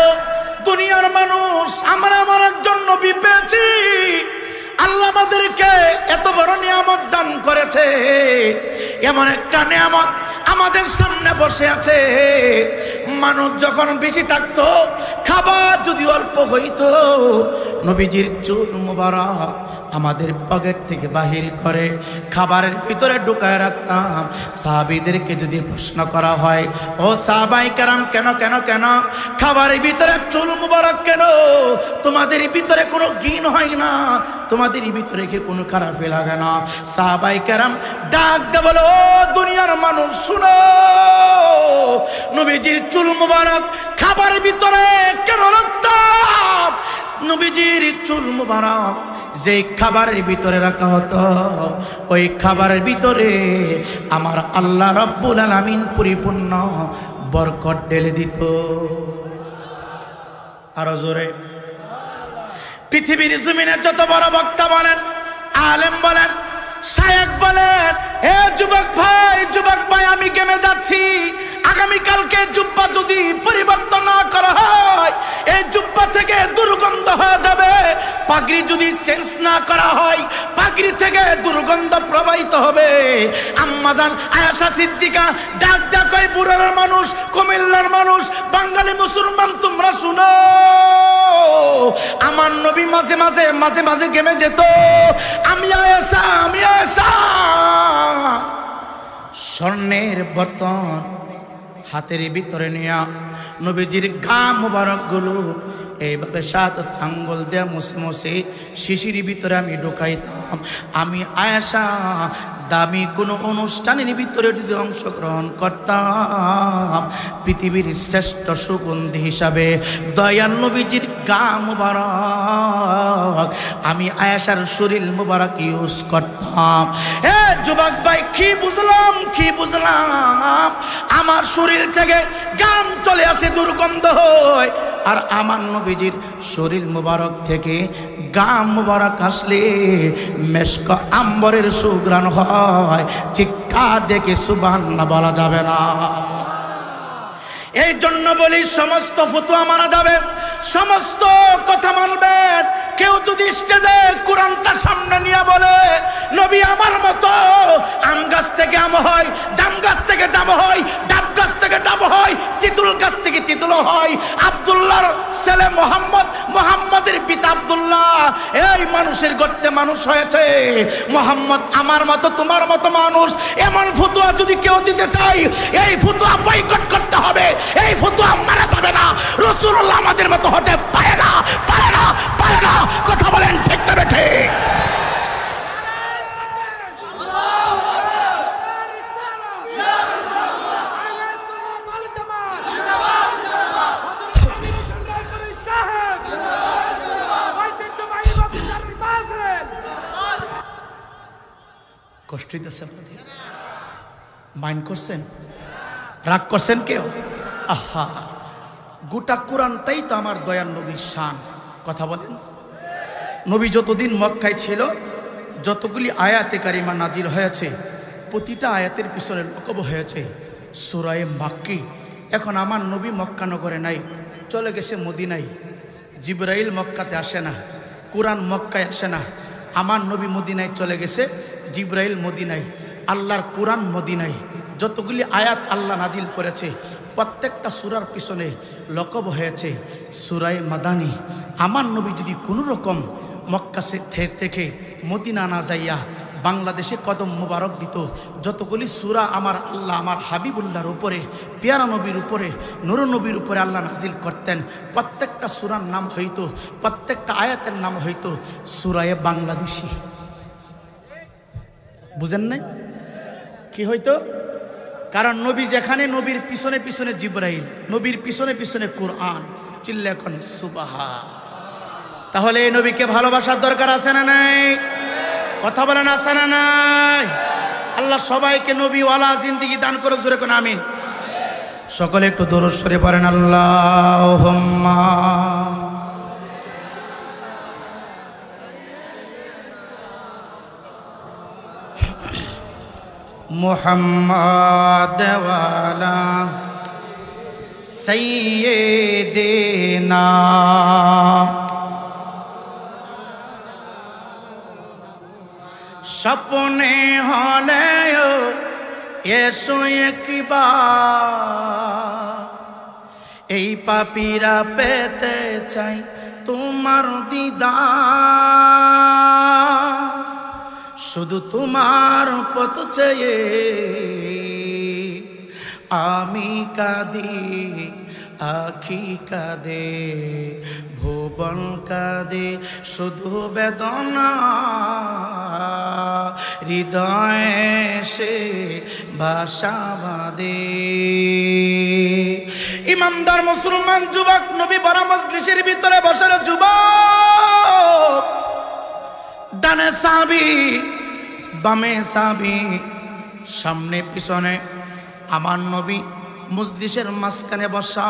দুনিয়ার মানুষ, আমরা আমার একজন নবী পেয়েছি, আল্লাহ আমাদেরকে এত বড় নিয়ামত দান করেছে, এমন একটা নিয়ামত আমাদের সামনে বসে আছে। মানুষ যখন বেশি থাকতো, খাবার যদি অল্প হইতো, নবীজির চুল মুবারক আমাদের পকেট থেকে বাহির করে খাবারের ভিতরে ঢুকায় রাখতাম। সাহাবীদেরকে যদি প্রশ্ন করা হয়, ও সাহাবায়ে কেরাম, কেন কেন কেন খাবারের ভিতরে চুল মুবারক কেন? তোমাদের ভিতরে কোনো ঘিন হয় না? তোমাদের ভিতরে কি কোনো খারাপ লাগে না? সাহাবায়ে কেরাম ডাক দে বলে, ও দুনিয়ার মানুষ শুনো, নবীজির চুল মুবারক খাবারের ভিতরে কেন রাখতাম? নবীজির চুল মুবারক যে খাবারের ভিতরে রাখা হতো, ওই খাবারের ভিতরে আমার আল্লাহ রাব্বুল আলামিন পরিপূর্ণ বরকত ঢেলে দিত। আরো জোরে। পৃথিবীর জমিনে যত বড় বক্তা বলেন, আলেম বলেন, শায়েখ বলেন, হে যুবক ভাই, আমি গেমে যাচ্ছি, আগামীকালকে জুব্বা যদি পরিবর্তন না করা হয়, এই জুব্বা থেকে দুর্গন্ধ হয়ে যাবে। পাগড়ি যদি চেঞ্জ না করা হয়, পাগড়ি থেকে দুর্গন্ধ প্রবাহিত হবে। আম্মাজান আয়েশা সিদ্দিকা ডাক ডাক কয়, বুড়ার মানুষ, কুমিল্লার মানুষ, বাঙালি মুসলমান, তোমরা শুনো, আমার নবী মাঝে মাঝে গেমে যেত। আমি আয়েশা স্বর্ণের বর্তন হাতের ভিতরে নিয়া নবীজির গা মুবারক গুলো এইভাবে 7 আঙ্গুল দিয়ে মুছে শিশির ভিতরে আমি ঢুকাইতাম। আমি আয়েশা দামি কোনো অনুষ্ঠানের ভিতরে যদি অংশগ্রহণ করতাম, পৃথিবীর শ্রেষ্ঠ সুগন্ধি হিসাবে দয়াল নবীজির গা মুবারক আমি আয়েশার শরীর মুবারক ইউজ করতাম। হে যুবক ভাই, কি বুঝলাম? আমার শরীর থেকে গাম চলে আসে, দুর্গন্ধ হয়, আর আমার নবীজির শরীর মুবারক থেকে গাম মুবারক আসলে মেশক আম্বরের সুঘ্রাণ হয়। চিৎকার দেখে সুবহানাল্লাহ বলা যাবে না। এই জন্য বলি, সমস্ত ফতোয়া মানা যাবে, সমস্ত কথা মানবেন। কেউ যদি স্টেজে কোরআনটা সামনে নিয়ে বলে, নবী আমার মতো আম গাছ থেকে আম হয়, জাম গাছ থেকে জাম হয়, ডাব গাছ থেকে ডাব হয়, তিতুল গাছ থেকে তিতুল হয়, আব্দুল্লাহর ছেলে মোহাম্মদের পিতা আব্দুল্লাহ এই মানুষের গর্তে মানুষ হয়েছে, মোহাম্মদ আমার মতো তোমার মতো মানুষ, এমন ফতোয়া যদি কেউ দিতে চাই, এই ফতোয়া বয়কট করতে হবে, এই ফতোয়া মানা যাবে না। রাসূলুল্লাহ আমাদের মতো হতে পারে না। কথা বলেন ঠিক না ঠিক? কষ্ট হইতেছে আপনাদের? মাইন্ড করছেন? রাগ করছেন কেউ? আহা, গোটা কোরআনটাই তো আমার দয়াল নবীর শান। কথা বলেন। নবী যতদিন মক্কায় ছিল, যতগুলি আয়াতে কারিমা নাজিল হয়েছে, প্রতিটা আয়াতের পিছনে লকব হয়েছে সূরা মাক্কি। এখন আমার নবী মক্কা নগরে নাই, চলে গেছে মদিনায়। জিবরাইল মক্কাতে আসে না, কোরআন মক্কায় আসে না। আমার নবী মদিনায় চলে গেছে, জিবরাইল মদিনায়, আল্লাহর কোরআন মদিনায়। যতগুলি আয়াত আল্লাহ নাজিল করেছে, প্রত্যেকটা সূরার পিছনে লকব হয়েছে সূরা মাদানী। আমার নবী যদি কোনো রকম মক্কা থেকে মদিনা না যাইয়া বাংলাদেশে কদম মুবারক দিত, যতগুলি সূরা আমার আল্লাহ আমার হাবিবুল্লাহর উপরে, পেয়ারা নবীর উপরে, নূর নবীর উপরে আল্লাহ নাজিল করতেন, প্রত্যেকটা সূরার নাম হইতো, প্রত্যেকটা আয়াতের নাম হইতো সূরা বাংলাদেশি। বুঝেন নাই? কি হইতো? কারণ নবী যেখানে, নবীর পিছনে পিছনে জিবরাইল, নবীর পিছনে পিছনে কোরআন। চিল্লা এখন সুবহান। তাহলে এই নবীকে ভালোবাসার দরকার আছে না নাই? কথা বলেন আছে না নাই? আল্লাহ সবাইকে নবীওয়ালা জিন্দেগি দান করুক, জোরে কোন আমিন। সকলে একটু দরুদ শরীফ পড়েন, আল্লাহুম্মা মুহাম্মাদ ওয়ালা সাইয়্যিদিনা স্বপ্নে হলেও এসো একবার, এই পাপীরা পেতে চাই তোমার দিদার, শুধু তোমার পথ চেয়ে আমি কাঁদি, আখি কাঁদে, ভুবন কাঁদে, শুধু বেদনা হৃদয়ে সে ভাষা বাঁধে। ইমানদার মুসলমান যুবক, নবী বড় মজলিসের ভিতরে বসে যুবক, ডানে সাহাবী বামে সাহাবী, সামনে পিছনে আমার নবী মজলিসের মাঝখানে বসা।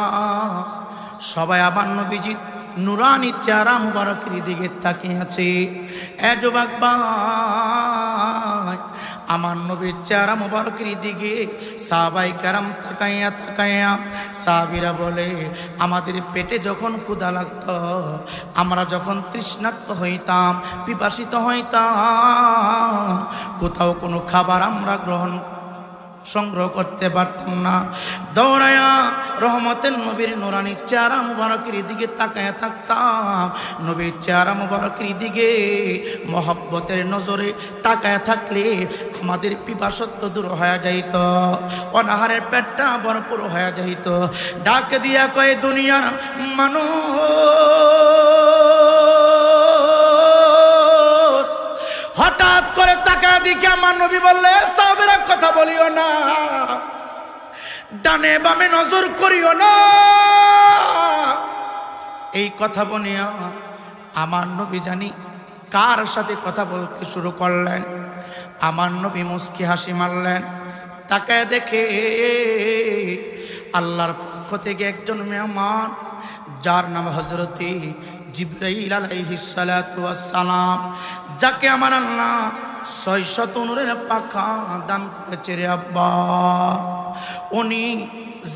সবাই আমার নবীজির নুরানি চেহারা মুবারকের দিকে তাকিয়ে আছে। এ যুবক ভাই, আমার নবীর চেহারা মুবারকের দিকে সাহাবায়ে কেরাম তাকাইয়া তাকাইয়া সাহাবীরা বলে, আমাদের পেটে যখন ক্ষুধা লাগতো, আমরা যখন তৃষ্ণার্ত হইতাম, পিপাসিত হইতাম, কোথাও কোনো খাবার আমরা সংগ্রহ করতে পারতাম না, দৌড়ায়া রহমতের নবীর নুরানি চেহারা মুবারকের দিকে তাকায়া থাকতাম। নবীর চেহারা মুবারকের দিকে মহব্বতের নজরে তাকায়া থাকলে আমাদের পিপাসত্ব দূর হয়ে যাইত, অনাহারের পেটটা ভরপুর হয়ে যাইত। ডাক দিয়া কয়, দুনিয়ার মানুষ, হঠাৎ করে তাকায়া দিকে আমার নবী বললে, সাহাবীরা কথা বলিও না, ডানে বামে নজর করিও না। এই কথা বলিয়া আমার নবী জানি কার সাথে কথা বলতে শুরু করলেন। আমার নবী মুস্কি হাসি মারলেন, তাকায় দেখে আল্লাহর পক্ষ থেকে একজন মেহমান, যার নাম হযরতে জিবরাইল আলাইহিস সালাতু ওয়াস সালাম, যাকে আমার আল্লাহ 600 নূরের পাখা দান করেছে রে আব্বা। উনি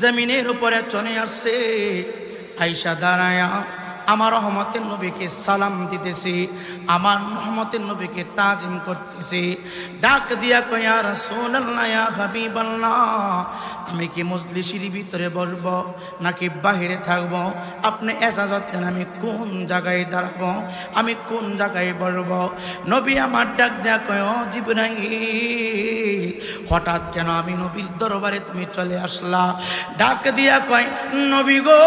জমিনের উপরে চলে আসছে, আয়েশা দাঁড়ায়া আমার রহমতের নবীকে সালাম দিতেছি, আমার রহমতের নবীকে তাজিম করতেছি। ডাক দিয়া কয়, ইয়া রাসূলুল্লাহ, ইয়া হাবিবাল্লাহ, আমি কি মজলিসের ভিতরে বসব নাকি বাহিরে থাকব? আপনি ইজাজত দেন, আমি কোন জায়গায় দাঁড়াবো, আমি কোন জায়গায় বসব? নবী আমার ডাক দিয়া কয়, ও জিবরাইল, হঠাৎ কেন আমি নবীর দরবারে তুমি চলে আসলা? ডাক দিয়া কয়, নবী গো,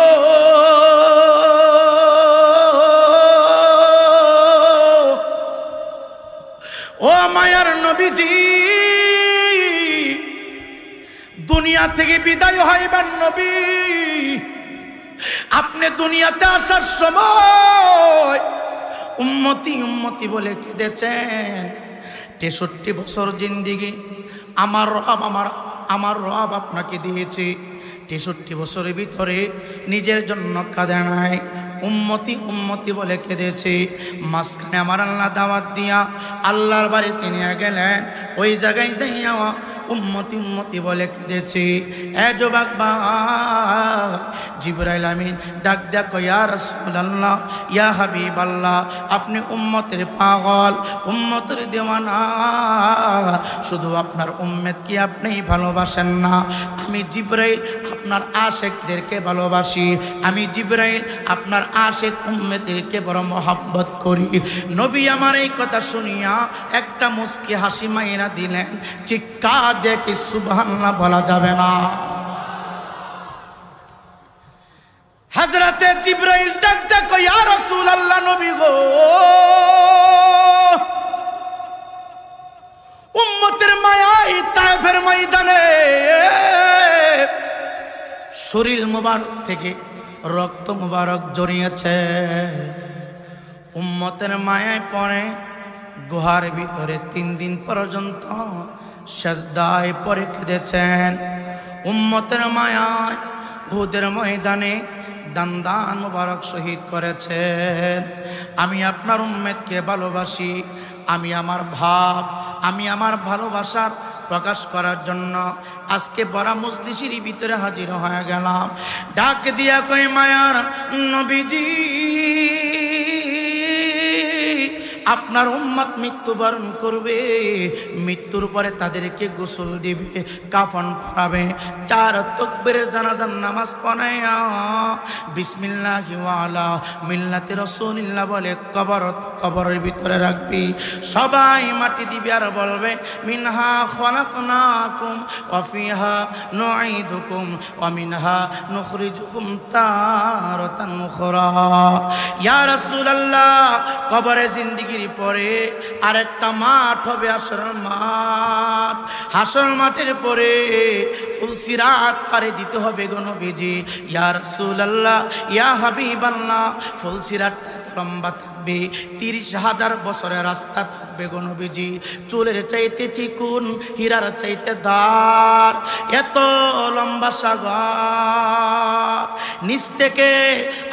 ও মায়ার নবীজি, দুনিয়া থেকে বিদায় হইবার নবী, আপনি দুনিয়াতে আসার সময় উম্মতি উম্মতি বলে কেঁদেছেন। 63 বছর জিন্দেগি আমার রব আপনাকে দিয়েছে। 63 বছরের ভিতরে নিজের জন্য কাঁদে নাই, উম্মতি উম্মতি বলে কেঁদেছে। মাঝখানে আমার আল্লাহ দাওয়াত দিয়া আল্লাহর বাড়িতে নিয়ে গেলেন, ওই জায়গায় যাইয়া উম্মতি উম্মতি বলে কেঁদেছে। এ যুবক ভাই, জিবরাইল আমিন ডাক ডাক, ইয়া রাসূলুল্লাহ, ইয়া হাবিবাল্লাহ, আপনি উম্মতের পাগল, উম্মতের দেওয়ানা, শুধু আপনার উম্মত কি আপনি ভালোবাসেন না? আমি জিবরাইল আপনার আশেকদেরকে ভালোবাসি, আমি জিবরাইল আপনার আশেক উম্মতদেরকে বড় মহব্বত করি। নবী আমার এই কথা শুনিয়া একটা মুস্কি হাসি মাইরা দিলেন, চিৎকার দেখি সুবহানাল্লাহ বলা যাবে না। হযরতে জিবরাইল ডাক ডাক, ইয়া রাসূলুল্লাহ, নবী গো, উম্মতের মায়ায় তায়েফের ময়দানে শরীর মুবারক থেকে রক্ত মুবারক জড়িয়েছে, উম্মতের মায়ায় পড়ে গুহার ভিতরে 3 দিন পর্যন্ত সাজদায় পড়ে কেঁদেছেন। উম্মতের মায়ায় উহুদের ময়দানে দান মুবারক শহীদ করেছেন। আমি আপনার উম্মতকে ভালোবাসি। আমি আমার ভাব, আমি আমার ভালোবাসার প্রকাশ করার জন্য আজকে বড় মজলিসের ভিতরে হাজির হয়ে গেলাম। ডাক দিয়া কই মায়ার নবীজি, আপনার উম্মত মৃত্যুবরণ করবে, মৃত্যুর পরে তাদেরকে গোসল দিবে, কাফন পরাবে, 4 তাকবীরের জানাজার নামাজ পড়ায়া বিসমিল্লাহি ওয়া আলা মিল্লাতি রাসূলিল্লাহ বলে কবরের ভিতরে রাখবি। সবাই মাটি দিবে আর বলবে মিনহা খলাকনাকুম ওয়া ফিহা নুঈদুকুম ওয়া মিনহা নুখরিজুকুম তারাতান উখরা। ইয়া রাসূলুল্লাহ, কবরে জিন্দেগির পরে আরেকটা মাঠ হবে হাসরের মাঠ। হাসর মাঠের পরে ফুলসিরাত পারে দিতে হবে গো নবীজি। ইয়া রাসূলুল্লাহ, ইয়া হাবিবাল্লাহ, ফুলসিরাতটা লম্বা থাকবে, 30,000 বছরের রাস্তা থাকবে গো নবীজি। চুলের চাইতে চিকুন, হীরার চাইতে ধার, এত লম্বা সাগর। নিচ থেকে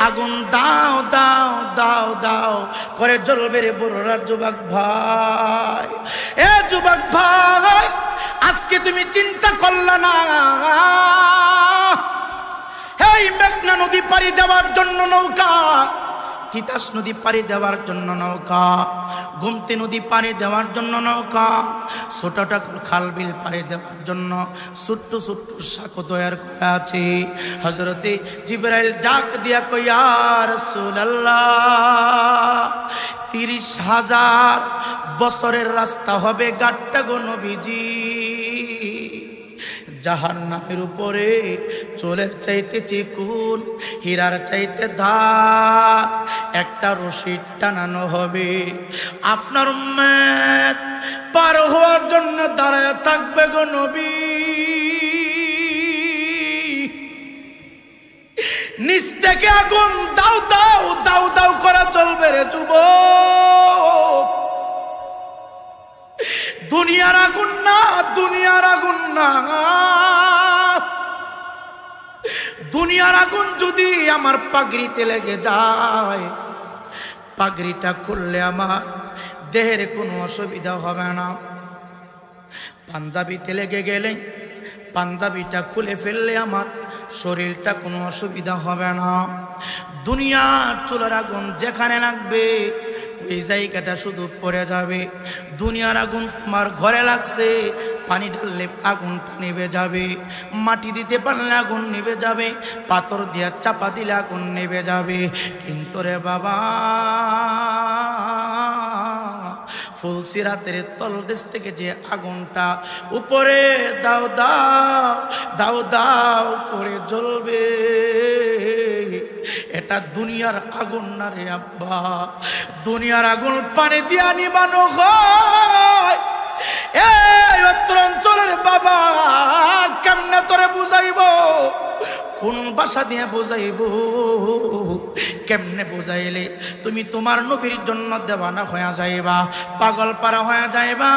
আগুন দাও দাও দাও দাও করে জ্বলবে রে বড়রা যুবক ভাই। এ যুবক ভাই, আজকে তুমি চিন্তা করলা না, এই মেঘনা নদী পাড়ি দেওয়ার জন্য নৌকা, তিতাস নদী পাড়ি দেওয়ার জন্য নৌকা, গোমতী নদী পাড়ি দেওয়ার জন্য নৌকা, ছোটটা খাল বিল পাড়ি দেওয়ার জন্য ছোট্ট ছোট্ট সাঁকো তৈরি করা আছে। হযরতে জিবরাইল ডাক দিয়া কই ইয়া রাসূলুল্লাহ, 30,000 বছরের রাস্তা হবে গাট্টা গো নবীজি। জাহান্নামের উপরে চুলের চাইতে চিকুন, হীরার চাইতে ধার একটা রশি টানানো হবে। আপনার উম্মত পার হওয়ার জন্য দাঁড়ায় থাকবে গো নবী। নিচ থেকে আগুন দাও দাও দাও দাও করা চলবে রে যুবক। দুনিয়ার আগুন না, দুনিয়ার আগুন না, দুনিয়ার আগুন যদি আমার পাগড়িতে লেগে যায়, পাগড়িটা খুললে আমার দেহের কোনো অসুবিধা হবে না। পাঞ্জাবিতে লেগে গেলে পাঞ্জাবিটা খুলে ফেললে আমার শরীরটা কোনো অসুবিধা হবে না। দুনিয়ার চুলার আগুন যেখানে লাগবে ওই জায়গাটা শুধু পড়ে যাবে। দুনিয়ার আগুন তোমার ঘরে লাগছে, পানি ঢাললে আগুনটা নিভে যাবে, মাটি দিতে পারলে আগুন নিভে যাবে, পাথর দিয়ে চাপা দিলে আগুন নিভে যাবে। কিন্তু রে বাবা, ফুলসিরাতের তলদেশ থেকে যে আগুনটা উপরে দাও দাও দাও দাও করে জ্বলবে, এটা দুনিয়ার আগুন না রে আব্বা। দুনিয়ার আগুন পানি দিয়া নিবানো হয়। এই অঞ্চলের বাবা কেমনে তোরে বুঝাইব, কোন ভাষা দিয়ে বুঝাইব, কেমনে বুঝাইলে তুমি তোমার নবীর জন্য দেওয়ানা হয়ে যাইবা, পাগল পারা হয়ে যাইবা।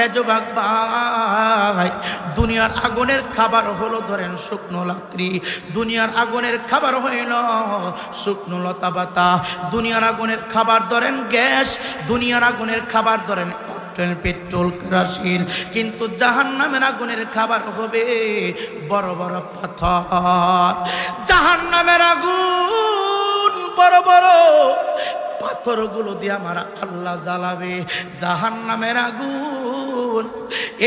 এ যুবক ভাই, দুনিয়ার আগুনের খাবার হলো ধরেন শুকনো লাকড়ি, দুনিয়ার আগুনের খাবার হইল শুকনো লতা পাতা, দুনিয়ার আগুনের খাবার ধরেন গ্যাস, দুনিয়ার আগুনের খাবার ধরেন পেট্রোল কেরোসিন। কিন্তু জাহান্নামের আগুনের খাবার হবে বড় বড় পাথর। জাহান্নামের আগুন বড় বড় পাথরগুলো দিয়ে আমার আল্লাহ জ্বালাবে। জাহান্নামের আগুন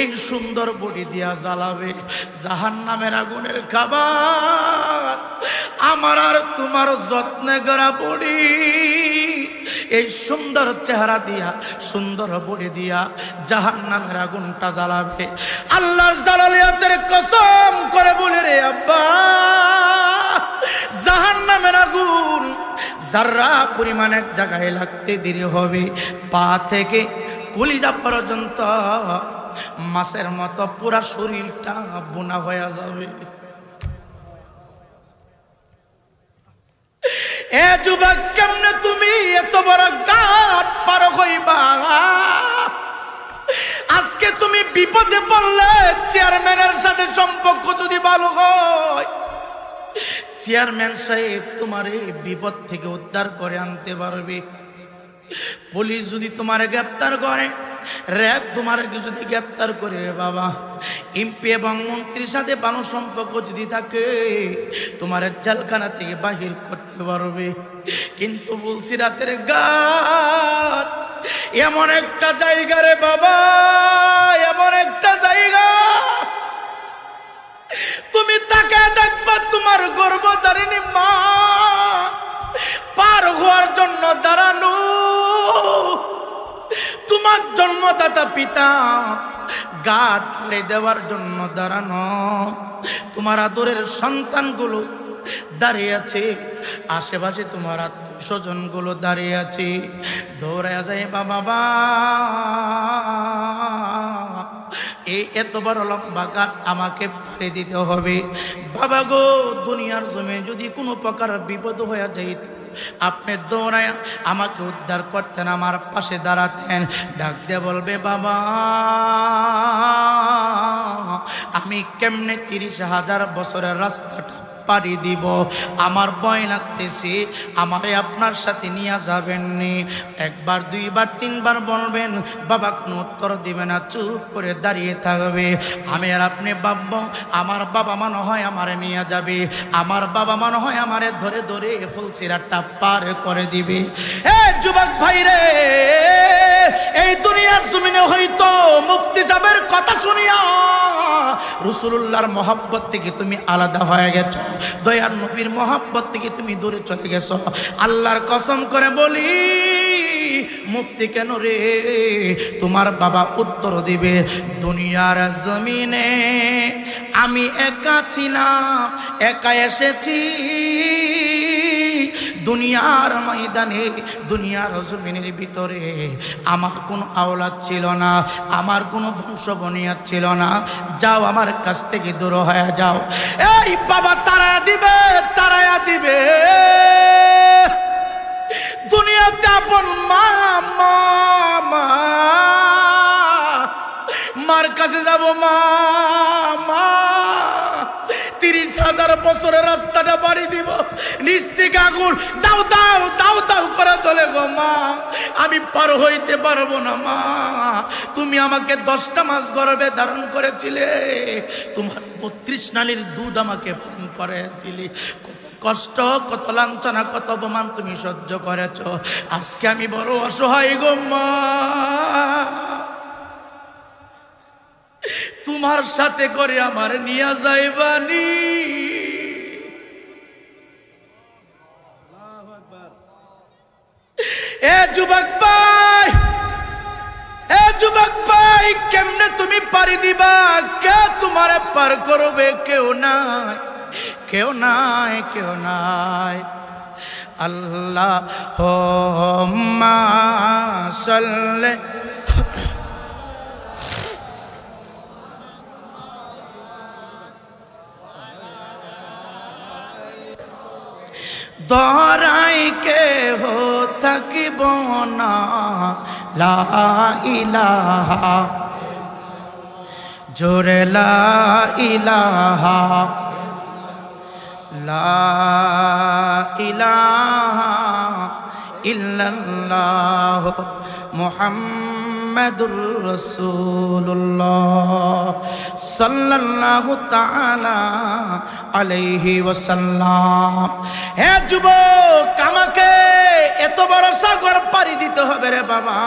এই সুন্দর বডি দিয়া জ্বালাবে। জাহান্নামের আগুনের খাবার আমার আর তোমার যত্নে করা বডি, এই সুন্দর চেহারা দিয়া সুন্দর বডি দিয়া জাহান্নামের আগুনটা জ্বালাবে। আল্লাহর জালালিয়াতের কসম করে বলে রে আব্বা, জাহান্নামের আগুন যারা পরিমাণ এক জায়গায় লাগতে দেরি হবে, পা থেকে কলিজা পর্যন্ত মাছের মতো পুরা শরীরটা বোনা হয়ে যাবে। এ যুবক, কেমনে তুমি এত বড় গা যদি ভালো হয়, চেয়ারম্যান সাহেব তোমার এই বিপদ থেকে উদ্ধার করে আনতে পারবে। পুলিশ যদি তোমার গ্রেফতার করে, র‍্যাব তোমার যদি গ্রেফতার করে রে বাবা, এমপি এবং মন্ত্রীর সাথে ভালো সম্পর্ক যদি থাকে, তোমার জেলখানা থেকে বাহির করতে পারবে। কিন্তু ফুলসিরাতের ঘাট এমন একটা জায়গা রে বাবা, এমন একটা জায়গা, তুমি তাকে দেখবা তোমার গর্ভধারিণী মা পার হওয়ার জন্য দাঁড়ানো, তোমার জন্মদাতা পিতা ঘাট পাড়ি দেওয়ার জন্য দাঁড়ানো, তোমার আদরের সন্তানগুলো দাঁড়িয়ে আছে, আশেপাশে তোমার আত্মীয় স্বজন গুলো দাঁড়িয়ে আছে। দৌড়ায় যায় বাবা, এই এত বড় লম্বা ঘাট আমাকে পাড়ি দিতে হবে। বাবা গো, দুনিয়ার জমিনে যদি কোনো প্রকার বিপদ হয়ে যাইত, আপনি দৌড়ায় আমাকে উদ্ধার করতেন, আমার পাশে দাঁড়াতেন, ডাক দিয়ে বলবে বাবা আমি কেমনে 30,000 বছরের রাস্তাটা পাড়ি দিব, আমার ভয় লাগতেছে, আমারে আপনার সাথে নিয়ে যাবেন নি। একবার, দুইবার, তিনবার বলবেন, বাবা কোনো উত্তর দিবে না, চুপ করে দাঁড়িয়ে থাকবে। আমি আর আপনি ভাববো আমার বাবা মনে হয় আমারে নিয়ে যাবে, আমার বাবা মনে হয় আমারে ধরে ধরে ফুলসিরাতটা পার করে দিবে। এ যুবক ভাই রে, এই দুনিয়ার জমিনে হয়তো মুফতি সাহেবের কথা শুনিয়া রাসূলুল্লাহর মহব্বত থেকে তুমি আলাদা হয়ে গেছো, দয়ার নবীর মহব্বত থেকে তুমি দূরে চলে গেছো। আল্লাহর কসম করে বলি, মুফতি কেন রে, তোমার বাবা উত্তর দিবে, দুনিয়ার জমিনে আমি একা ছিলাম, একা এসেছি, দুনিয়ার ময়দানে, দুনিয়ার জমিনের ভিতরে আমার কোনো আওলাদ ছিল না, আমার কোনো বংশবনিয়া ছিল না, যাও আমার কাছ থেকে দূর হয়ে যাও। এই বাবা তারায়া দিবে, তারায়া দিবে, দুনিয়াতে আপন মা, মার কাছে যাব, মা 30,000 বছরের রাস্তাটা বাড়ি দিব, নিচ থেকে আগুন দাও দাও দাও দাও করে চলে গো মা, আমি পার হইতে পারবো না মা, তুমি আমাকে 10টা মাস গর্ভে ধারণ করেছিলে, তোমার 32 নালীর দুধ আমাকে পান করেছিলে, কত কষ্ট, কত লাঞ্ছনা, কত অপমান তুমি সহ্য করেছ, আজকে আমি বড় অসহায় গো মা, তোমার সাথে করে আমার নিয়ে যাইবানি। এ যুবক ভাই, এ যুবক ভাই, কেমনে তুমি পারি দিবা, কে তোমারে পার করবে, কেউ নাই, কেউ নাই, কেউ নাই। আল্লাহুম্মা সাল্লি দরাই কে হো থাকিব না, লা ইলাহা, জোরে লা ইলাহা, লা ইলাহা ইল্লাল্লাহ মুহাম্মাদুর রাসূলুল্লাহ সাল্লাল্লাহু তাআলা আলাইহি ওয়াসাল্লাম। হে যুবক, আমাকে এত বড় সাগর পাড়ি দিতে হবে রে বাবা,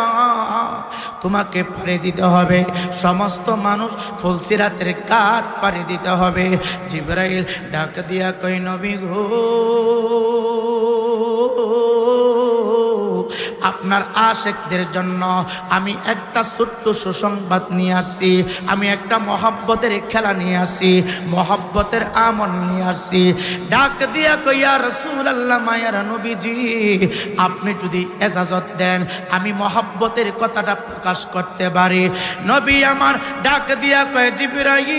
তোমাকে পাড়ি দিতে হবে, সমস্ত মানুষ ফুলসিরাতের ঘাট পাড়ি দিতে হবে। জিবরাইল ডাক দিয়া কই, নবী গো, আপনার আশিকদের জন্য আমি একটা ছোট্ট সুসংবাদ নিয়ে আসছি, আমি একটা মহব্বতের খেলা নিয়ে আসছি, মহব্বতের আমল নিয়ে আসছি। ডাক দিয়া কই, ইয়া রাসূলুল্লাহ, মায়ার নবীজি, আপনি যদি ইজাজত দেন আমি মহব্বতের কথাটা প্রকাশ করতে পারি। নবী আমার ডাক দিয়া কয়, জিবরাইল,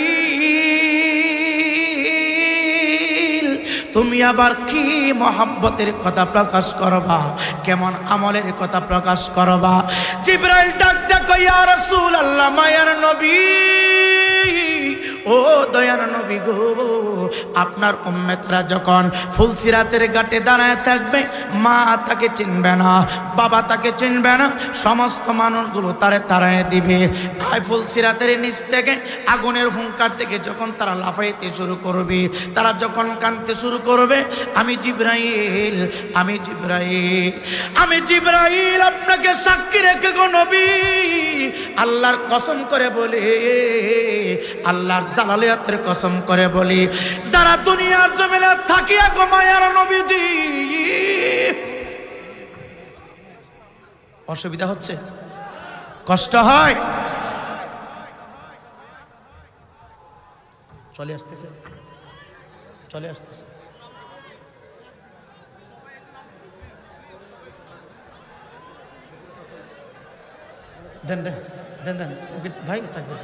তুমি আবার কি মহব্বতের কথা প্রকাশ করবা, কেমন আমলের কথা প্রকাশ করবা? জিবরাইল ডাক দেখো, ইয়া রাসূলুল্লাহ, মায়ার নবী, ও দয়ার নবী গো, আপনার উম্মতরা যখন ফুলসিরাতের ঘাটে দাঁড়ায় থাকবে, মা তাকে চিনবে না, বাবা তাকে চিনবে না, সমস্ত মানুষগুলো তারে তাড়ায় দিবে। তাই ফুলসিরাতের নিচ থেকে আগুনের হুঙ্কার থেকে যখন তারা লাফাইতে শুরু করবে, তারা যখন কাঁদতে শুরু করবে, আমি জিবরাইল, আমি জিবরাইল, আমি জিবরাইল আপনাকে সাক্ষী রেখে গো নবী, আল্লাহর কসম করে বলি, আল্লাহর জালালিয়াতের কসম করে বলি, যারা দুনিয়ার জমিনে থাকিয়া গো মায়ার নবীজি অসুবিধা হচ্ছে, কষ্ট হয়, চলে আসতেছে, চলে আসতেছে, দেন দেন দেন দেন ভাই, থাকবে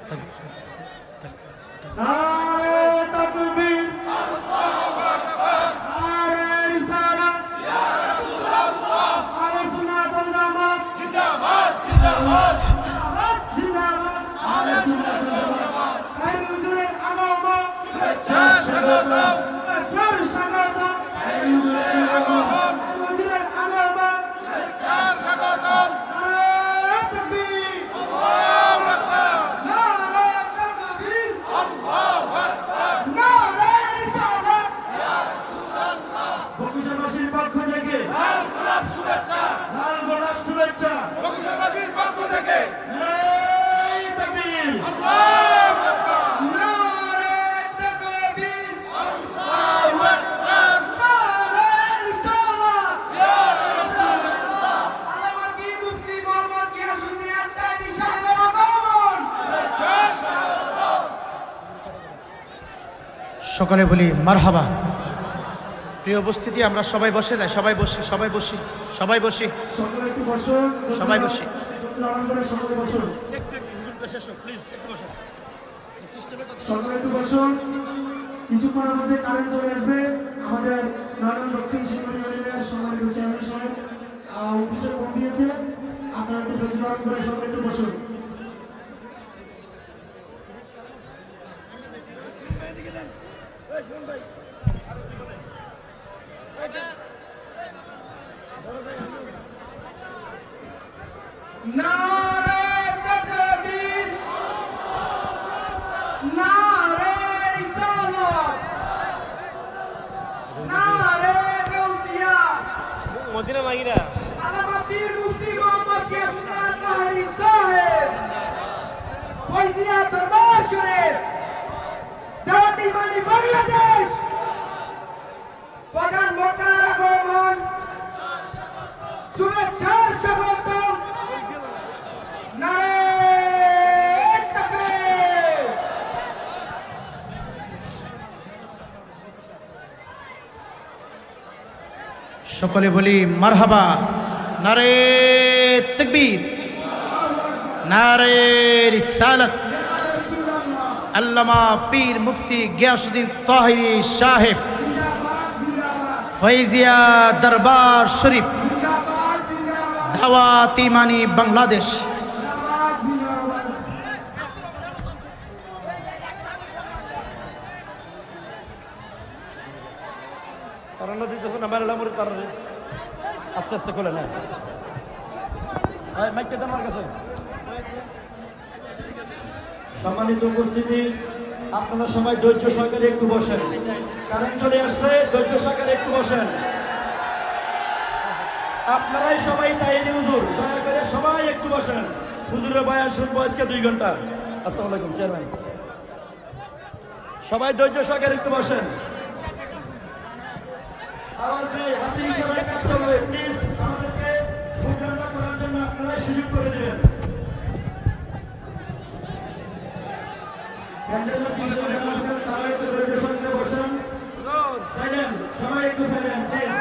থাকবে নারে তাকবীর, আল্লাহু আকবার, নারে রিসালাত, ইয়া রাসূলুল্লাহ, আহলে সুন্নাত ওয়াল জামাত, জিন্দাবাদ জিন্দাবাদ জিন্দাবাদ জিন্দাবাদ, আহলে সুন্নাত ওয়াল জামাত, এই হুজুরের আগমন, শুভেচ্ছা স্বাগতম, শুভেচ্ছা স্বাগতম, এই হুজুরের আগমন, হুজুরের আগমন, শুভেচ্ছা স্বাগতম, নারে তাকবীর, আল্লাহু আকবার, নারে তাকবীর, আল্লাহু আকবার, নারে রিসালাত, ইয়া রাসূলুল্লাহ, বগুড়াবাসীর পক্ষ থেকে লাল গোলাপ শুভেচ্ছা, লাল গোলাপ শুভেচ্ছা, বগুড়াবাসীর পক্ষ থেকে নারে তাকবীর, আল্লাহু আকবার, নারে তাকবীর, আল্লাহু আকবার, নারে রিসালাত, ইয়া রাসূলুল্লাহ, আল্লামা পীর মুফতি মোহাম্মদ গিয়াসউদ্দিন আত্তারি সাহেবের আগমন, শুভেচ্ছা স্বাগতম। সকলে বলি মারহাবা। প্রিয় উপস্থিতি, আমরা সবাই বসে যাই, সবাই বসি, সবাই বসি, সবাই বসি, সকলে একটু বসুন, সবাই বসি। লাগান করে সকলে বসুন, সকলে একটু বসুন। কিছুক্ষণের মধ্যে কারেন্ট চলে আসবে। আমাদের নারায়ণ দক্ষিণ শিক্ষা ইউনিয়নের সম্মানিত চেয়ারম্যান সাহেব অফিসে ফোন দিয়েছে, আপনারা একটু ধৈর্য ধারণ করে সকলে একটু বসুন। নারে তাকবীর, নারে রিসালাত, নারে গাউসিয়া, মদিনা মাগিরা আল্লামা পীর মুফতি মোহাম্মদ গিয়াসউদ্দিন আত্তারি সাহেব, ফয়জিয়া দরবার শরীফ, দাওয়াত ইমানি বাংলাদেশ, প্রধান বক্তার আগমন, শুভেচ্ছার স্বাগতম, নারে তাকবীর। সকলে বলি মারহাবা। নারে তাকবীর, নারে রিসালাত, আল্লামা পীর মুফতি গিয়াসউদ্দিন তাহিরি সাহেব, ফয়জিয়া দরবার শরীফ, দাওয়াত ইমানি বাংলাদেশ। কারণ দিতেছে না বাইরে আমার কারণে আস্তে আস্তে খোলে না মাইকটা আমার কাছে। সম্মানিত উপস্থিতি, আপনারা সবাই ধৈর্য সহকারে একটু বসেন, কারেন্ট চলে আসছে, ধৈর্য সহকারে একটু বসেন। আপনারাই সবাই তাই হুজুর, দয়া করে সবাই একটু বসেন। হুজুরের বয়ান শুনবো আজকে 2 ঘন্টা। আসসালামু আলাইকুম চেয়ারম্যান, সবাই ধৈর্য সহকারে একটু বসেন। আওয়াজ নেই, হাতের ইশারায় কাজ চলবে। প্লিজ আমাদেরকে প্রোগ্রামটা করার জন্য আপনারাই সুযোগ করে দেবেন। তারা একটু ধৈর্য সহকারে বসেন। সাইলেন্ট, সবাই একটু সাইলেন্ট প্লিজ।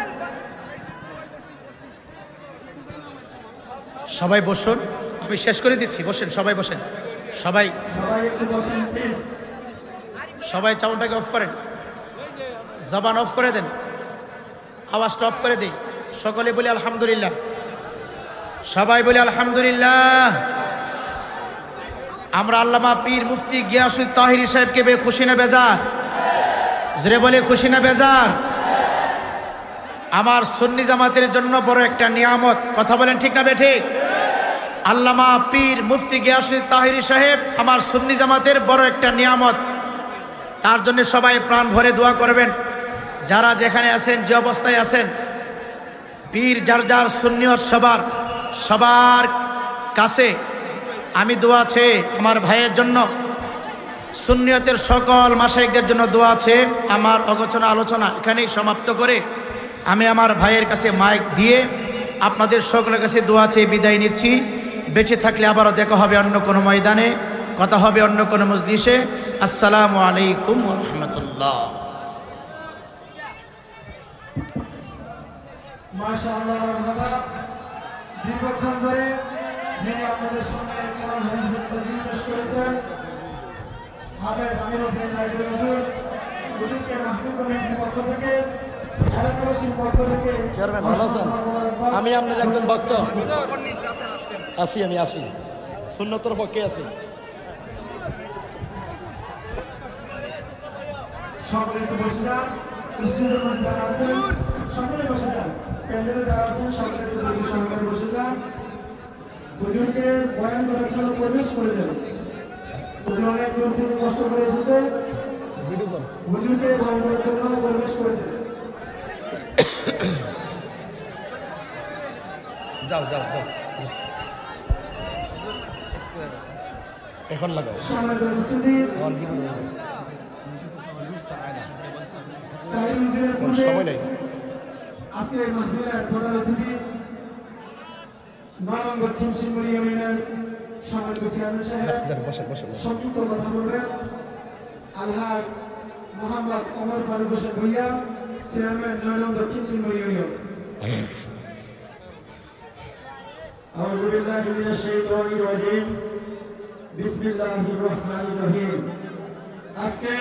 সবাই বসুন, আমি শেষ করে দিচ্ছি, বসেন, সবাই বসেন, সবাই সবাই একটু বসেন প্লিজ। সবাই সাউন্ডটাকে অফ করেন, জবান অফ করে দেন, আওয়াজটা অফ করে দিই। সকলে বলি আলহামদুলিল্লাহ, সবাই বলি আলহামদুলিল্লাহ। আমরা আল্লামা পীর মুফতি গিয়াসুদ্দিন তাহিরি সাহেবকে পেয়ে খুশি না বেজার? জোরে বলে খুশি না বেজার? আমার সুন্নি জামাতের জন্য বড় একটা নিয়ামত, কথা বলেন ঠিক না বেঠিক? আল্লামা পীর মুফতি গিয়াসুদ্দিন তাহিরি সাহেব আমার সুন্নি জামাতের বড় একটা নিয়ামত। তার জন্য সবাই প্রাণ ভরে দোয়া করবেন। যারা যেখানে আছেন, যে অবস্থায় আছেন, পীর যার যার সুন্নিয়ত সবার কাছে আমি দোয়া আছে আমার ভাইয়ের জন্য, সুন্নিয়তের সকল মাশায়েখদের জন্য দোয়া আছে। আমার অগোচনা আলোচনা এখানেই সমাপ্ত করে আমি আমার ভাইয়ের কাছে মাইক দিয়ে আপনাদের সকলের কাছে দোয়া আছে বিদায় নিচ্ছি। বেঁচে থাকলে আবারও দেখা হবে অন্য কোনো ময়দানে, কথা হবে অন্য কোনো মজলিসে। আসসালামু আলাইকুম ওয়া রাহমাতুল্লাহ। মাশাআল্লাহ, মারহাবা। দীর্ঘক্ষণ ধরে যিনি আপনাদের সামনে কোরআন হাদিসের তাফসীর পেশ করেছেন, হাফেজ আমির হোসেন লাইব্রেরি হুজুর, হুজুরকে মাহফিল কমিটির পক্ষ থেকে, এলাকাবাসীর পক্ষ থেকে চেয়ারম্যান ভালো আছেন? আমি আপনার একজন ভক্ত আছি, আমি আছি, সুন্নতের পক্ষে আছি। সকলে একটু বসে যান। স্টেজের মধ্যে যারা আছেন সকলে বসে যান। প্যান্ডেলে যারা আছেন সকলে একটু ধৈর্য সহকারে বসে যান। হুজুরকে বয়ান করার জন্য প্রবেশ করে দেন। হুজুর অনেক দূর থেকে কষ্ট করে এসেছে, হুজুরকে বয়ান করার জন্য প্রবেশ করে দেন। যাও যাও যাও, এখন লাগাও। সম্মানিত উপস্থিতি, তাহির হুজুরের পূর্বে সময় নেই। আজকের এই মাহফিলের প্রধান অতিথি নরম দক্ষিণ শিবমুড়ি ইউনিয়নের সম্মানিত চেয়ারম্যান সাহেব সংক্ষিপ্ত কথা বলবেন। আলহাজ মোহাম্মদ ওমর ফারুক হোসেন ভূঁইয়া, চেয়ারম্যান নরম দক্ষিণ শিবমুড়ি ইউনিয়ন। আউযু বিল্লাহি মিনাশ শাইতানির রাজিম। বিসমিল্লাহির রহমানির রহিম। আজকে